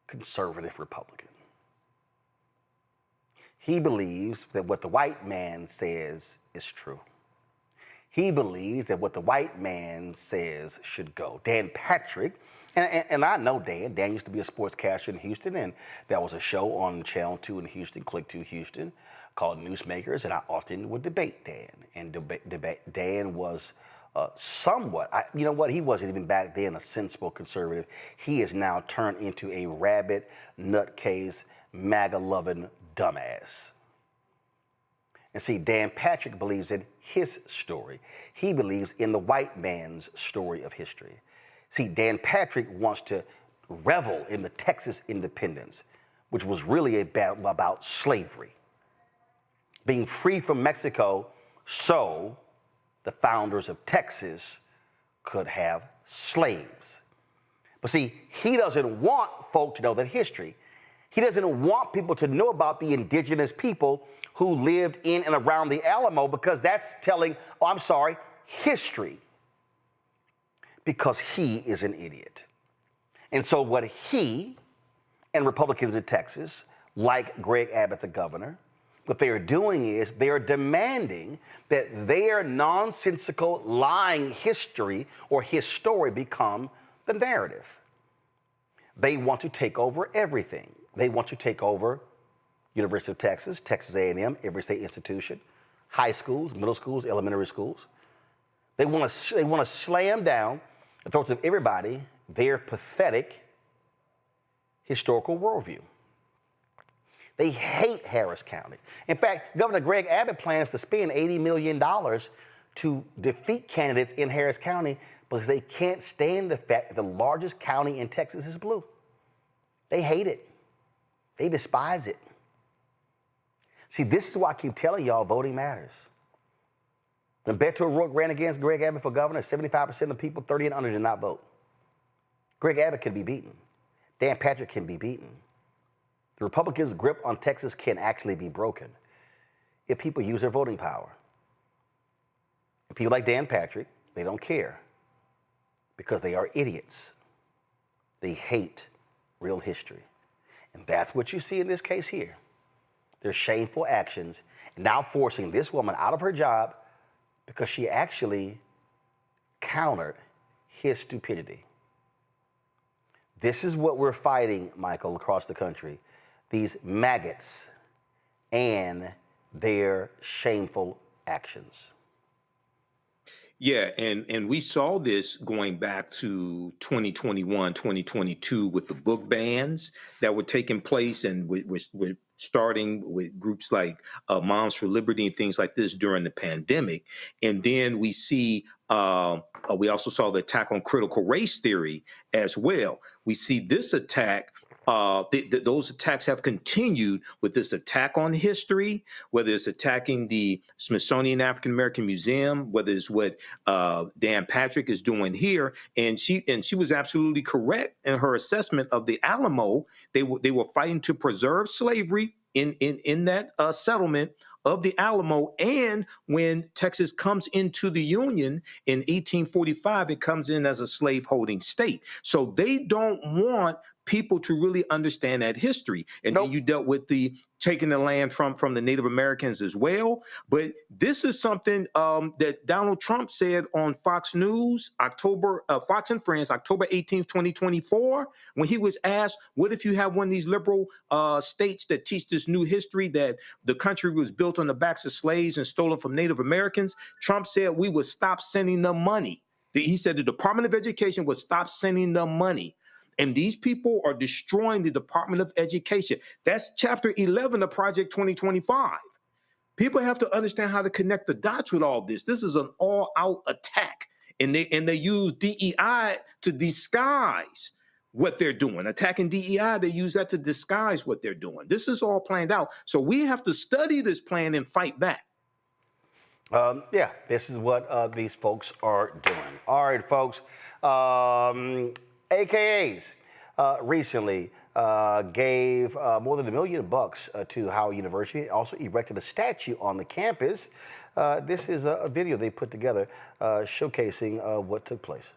Speaker 2: conservative Republican. He believes that what the white man says is true. He believes that what the white man says should go. Dan Patrick, and I know Dan. Dan used to be a sportscaster in Houston, and there was a show on Channel 2 in Houston, Click 2 Houston, called Newsmakers, and I often would debate Dan. And Dan was somewhat, you know what, he wasn't even back then a sensible conservative. He is now turned into a rabid, nutcase, MAGA-loving dumbass. And see, Dan Patrick believes in his story. He believes in the white man's story of history. See, Dan Patrick wants to revel in the Texas independence, which was really about slavery, being free from Mexico so the founders of Texas could have slaves. But see, he doesn't want folk to know that history. He doesn't want people to know about the indigenous people who lived in and around the Alamo, because that's telling, history. Because he is an idiot. And so what he and Republicans in Texas, like Greg Abbott, the governor, what they are doing is they are demanding that their nonsensical lying history or his story become the narrative. They want to take over everything. They want to take over University of Texas, Texas A&M, every state institution, high schools, middle schools, elementary schools. They want to slam down the throats of everybody their pathetic historical worldview. They hate Harris County. In fact, Governor Greg Abbott plans to spend $80 million to defeat candidates in Harris County because they can't stand the fact that the largest county in Texas is blue. They hate it. They despise it. See, this is why I keep telling y'all voting matters. When Beto O'Rourke ran against Greg Abbott for governor, 75% of people 30 and under did not vote. Greg Abbott can be beaten. Dan Patrick can be beaten. The Republicans' grip on Texas can actually be broken if people use their voting power. And people like Dan Patrick, they don't care because they are idiots. They hate real history. And that's what you see in this case here. Their shameful actions, and now forcing this woman out of her job because she actually countered his stupidity. This is what we're fighting, Michael, across the country. These maggots and their shameful actions.
Speaker 16: Yeah, and we saw this going back to 2021, 2022 with the book bans that were taking place, and we're starting with groups like Moms for Liberty and things like this during the pandemic. And then we see, we also saw the attack on critical race theory as well. We see this attack. Those attacks have continued with this attack on history, whether it's attacking the Smithsonian African American Museum, whether it's what Dan Patrick is doing here. And she was absolutely correct in her assessment of the Alamo. They were fighting to preserve slavery in that settlement of the Alamo. And when Texas comes into the Union in 1845, it comes in as a slaveholding state. So they don't want people to really understand that history. And then you dealt with the taking the land from the Native Americans as well. But this is something that Donald Trump said on Fox News, Fox and Friends, October 18th, 2024, when he was asked, what if you have one of these liberal states that teach this new history that the country was built on the backs of slaves and stolen from Native Americans? Trump said we would stop sending them money. He said the Department of Education would stop sending them money. And these people are destroying the Department of Education. That's chapter 11 of Project 2025. People have to understand how to connect the dots with all this. This is an all-out attack. And they use DEI to disguise what they're doing. Attacking DEI, they use that to disguise what they're doing. This is all planned out. So we have to study this plan and fight back.
Speaker 2: Yeah, this is what these folks are doing. All right, folks. AKAs recently gave more than $1 million to Howard University. Also erected a statue on the campus. This is a video they put together showcasing what took place.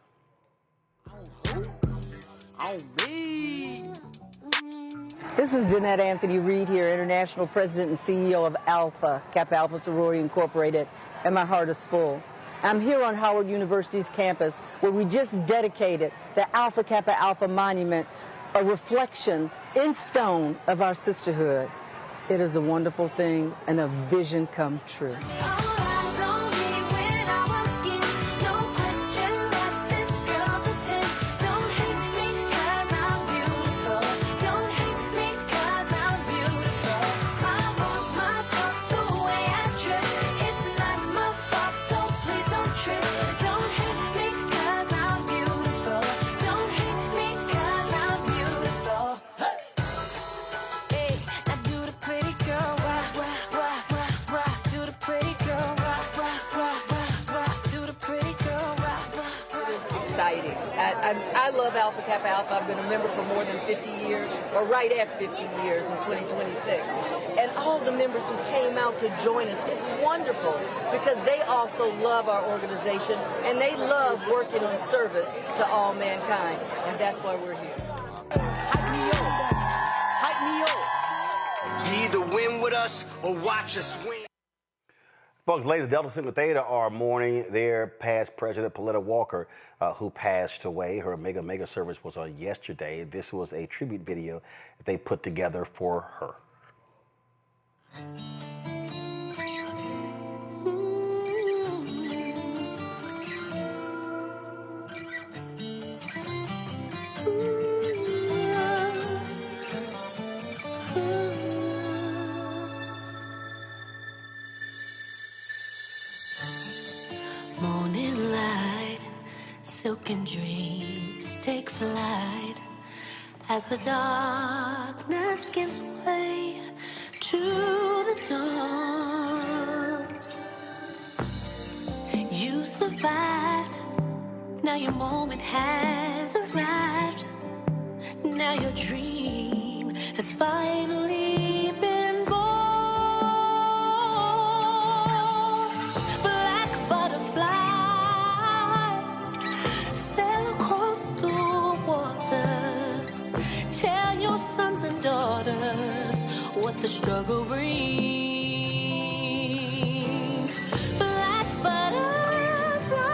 Speaker 19: This is Danette Anthony Reed here, International President and CEO of Alpha, Kappa Alpha Sorority Incorporated, and my heart is full. I'm here on Howard University's campus where we just dedicated the Alpha Kappa Alpha Monument, a reflection in stone of our sisterhood. It is a wonderful thing and a vision come true.
Speaker 20: Pretty girl,
Speaker 19: I love Alpha Kappa Alpha. I've been a member for more than 50 years, or right at 50 years in 2026. And all the members who came out to join us, it's wonderful because they also love our organization and they love working in service to all mankind. And that's why we're here.
Speaker 20: Hype me up. Hype me up. You either win with us or watch us win.
Speaker 2: Folks, ladies, Delta Sigma Theta are mourning their past president, Paletta Walker, who passed away. Her mega service was on yesterday. This was a tribute video that they put together for her.
Speaker 21: Morning light, silken dreams take flight as the darkness gives way to the dawn. You survived, now your moment has arrived. Now your dream has finally been born. Black butterfly, sail across the waters. Tell your sons and daughters what the struggle brings. Black butterfly,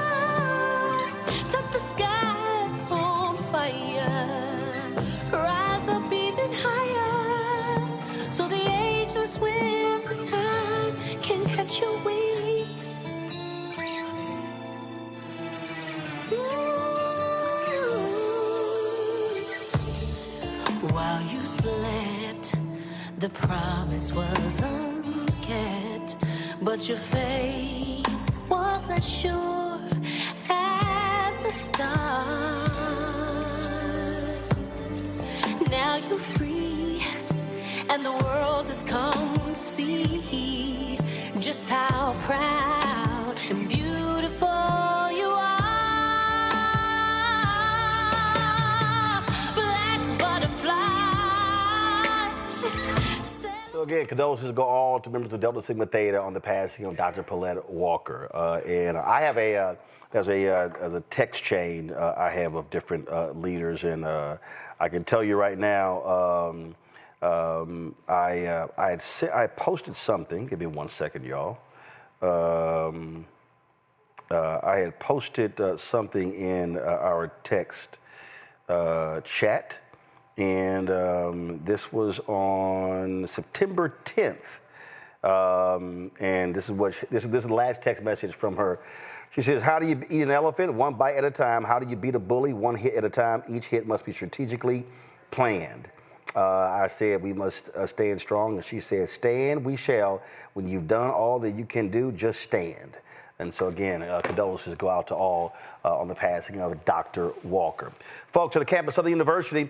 Speaker 21: set the skies on fire. Rise up even higher, so the ageless winds of time can catch your wings. While you slept, the promise was unkept, but your faith was as sure as the stars. Now you're free, and the world has come to see just how proud and beautiful you are. Black butterfly.
Speaker 2: So again, condolences go all to members of Delta Sigma Theta on the passing of Dr. Paletta Walker. And I have as a text chain I have of different leaders, and I can tell you right now, I posted something. Give me 1 second, y'all. I had posted something in our text chat, and this was on September 10th. And this is the last text message from her. She says, "How do you eat an elephant? One bite at a time. How do you beat a bully? One hit at a time. Each hit must be strategically planned." I said, "We must stand strong." And she said, "Stand we shall. When you've done all that you can do, just stand." And so again, condolences go out to all on the passing of Dr. Walker. Folks, at the campus of Southern University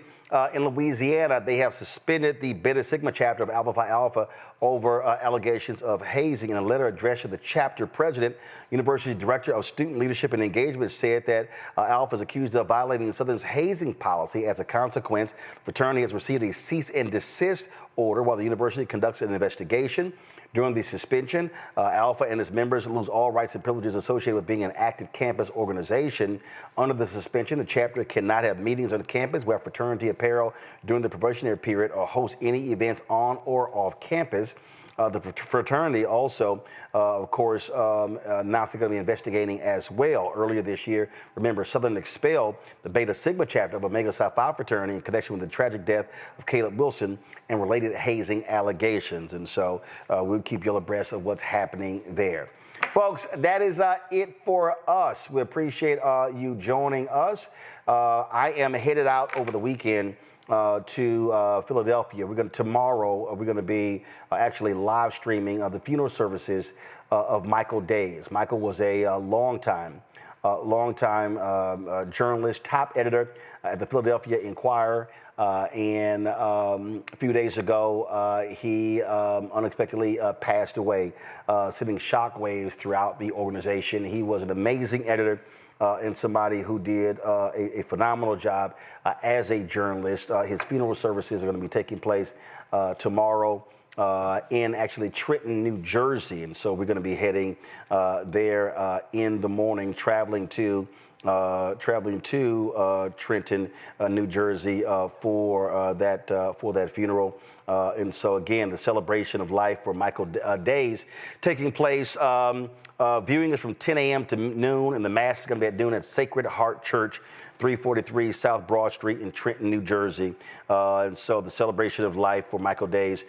Speaker 2: in Louisiana, they have suspended the Beta Sigma chapter of Alpha Phi Alpha over allegations of hazing. In a letter addressed to the chapter president, University Director of Student Leadership and Engagement said that Alpha is accused of violating Southern's hazing policy. As a consequence, the fraternity has received a cease and desist order while the university conducts an investigation. During the suspension, Alpha and its members lose all rights and privileges associated with being an active campus organization. Under the suspension, the chapter cannot have meetings on campus, wear fraternity apparel during the probationary period, or host any events on or off campus. The fraternity also, of course, announced they're going to be investigating as well. Earlier this year, remember, Southern expelled the Beta Sigma chapter of Omega Psi Phi fraternity in connection with the tragic death of Caleb Wilson and related hazing allegations. And so we'll keep you abreast of what's happening there. Folks, that is it for us. We appreciate you joining us. I am headed out over the weekend to Philadelphia. Tomorrow we're going to be actually live streaming the funeral services of Michael Days. Michael was a longtime journalist, top editor at the Philadelphia Inquirer, and a few days ago he unexpectedly passed away, sending shockwaves throughout the organization. He was an amazing editor. and somebody who did a phenomenal job as a journalist. His funeral services are going to be taking place tomorrow in actually Trenton, New Jersey. And so we're going to be heading there in the morning, traveling to Trenton, New Jersey for that funeral. And so again, the celebration of life for Michael Days taking place. Viewing is from 10 a.m. to noon, and the mass is going to be at noon at Sacred Heart Church, 343 South Broad Street in Trenton, New Jersey. And so the celebration of life for Michael Days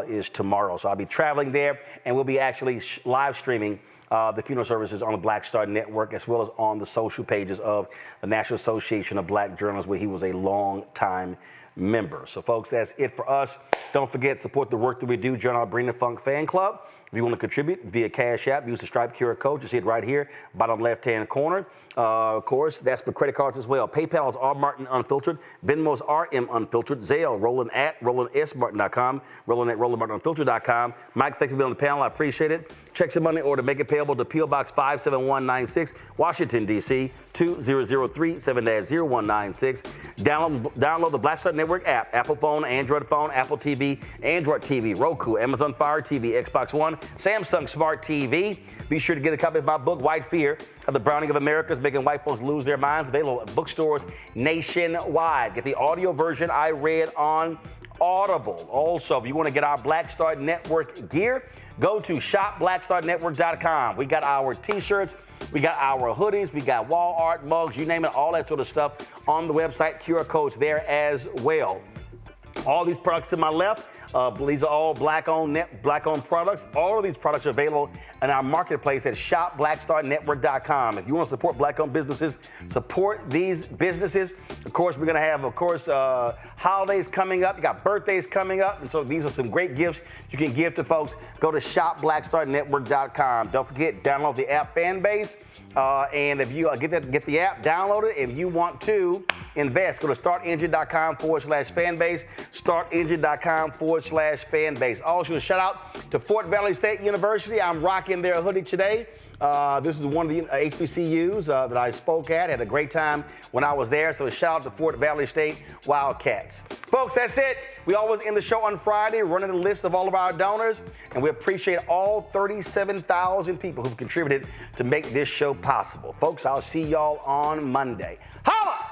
Speaker 2: is tomorrow. So I'll be traveling there, and we'll be actually live streaming the funeral services on the Black Star Network, as well as on the social pages of the National Association of Black Journalists, where he was a long-time member. So, folks, that's it for us. Don't forget, support the work that we do. Join our Bring the Funk fan club. If you want to contribute via Cash App, use the Stripe QR code. You see it right here, bottom left-hand corner. Of course, that's for credit cards as well. PayPal is R Martin Unfiltered. Venmo is RM Unfiltered. Zelle, Roland at RolandSMartin.com. Roland at RolandMartinUnfiltered.com. Mike, thank you for being on the panel. I appreciate it. Check some money order. Make it payable to P.O. Box 57196, Washington, D.C. 2003 7-0196. Download the Black Star Network app. Apple phone, Android phone, Apple TV, Android TV, Roku, Amazon Fire TV, Xbox One, Samsung Smart TV. Be sure to get a copy of my book, White Fear, of the Browning of America's Making White Folks Lose Their Minds. Available at bookstores nationwide. Get the audio version I read on Audible. Also, if you want to get our Black Star Network gear, go to shopblackstarnetwork.com. We got our t-shirts, we got our hoodies, we got wall art, mugs, you name it, all that sort of stuff on the website. QR codes there as well. All these products to my left, these are all black-owned products. All of these products are available in our marketplace at shopblackstarnetwork.com. If you want to support black-owned businesses, support these businesses. Of course, we're going to have, holidays coming up. You got birthdays coming up. And so these are some great gifts you can give to folks. Go to shopblackstarnetwork.com. Don't forget, download the app Fanbase. And if you get the app, download it. If you want to invest, go to startengine.com/fanbase, startengine.com/fanbase. Also, a shout out to Fort Valley State University. I'm rocking their hoodie today. This is one of the HBCUs that I spoke at. Had a great time when I was there. So a shout out to Fort Valley State Wildcats. Folks, that's it. We always end the show on Friday, running the list of all of our donors. And we appreciate all 37,000 people who've contributed to make this show possible. Folks, I'll see y'all on Monday. Holla!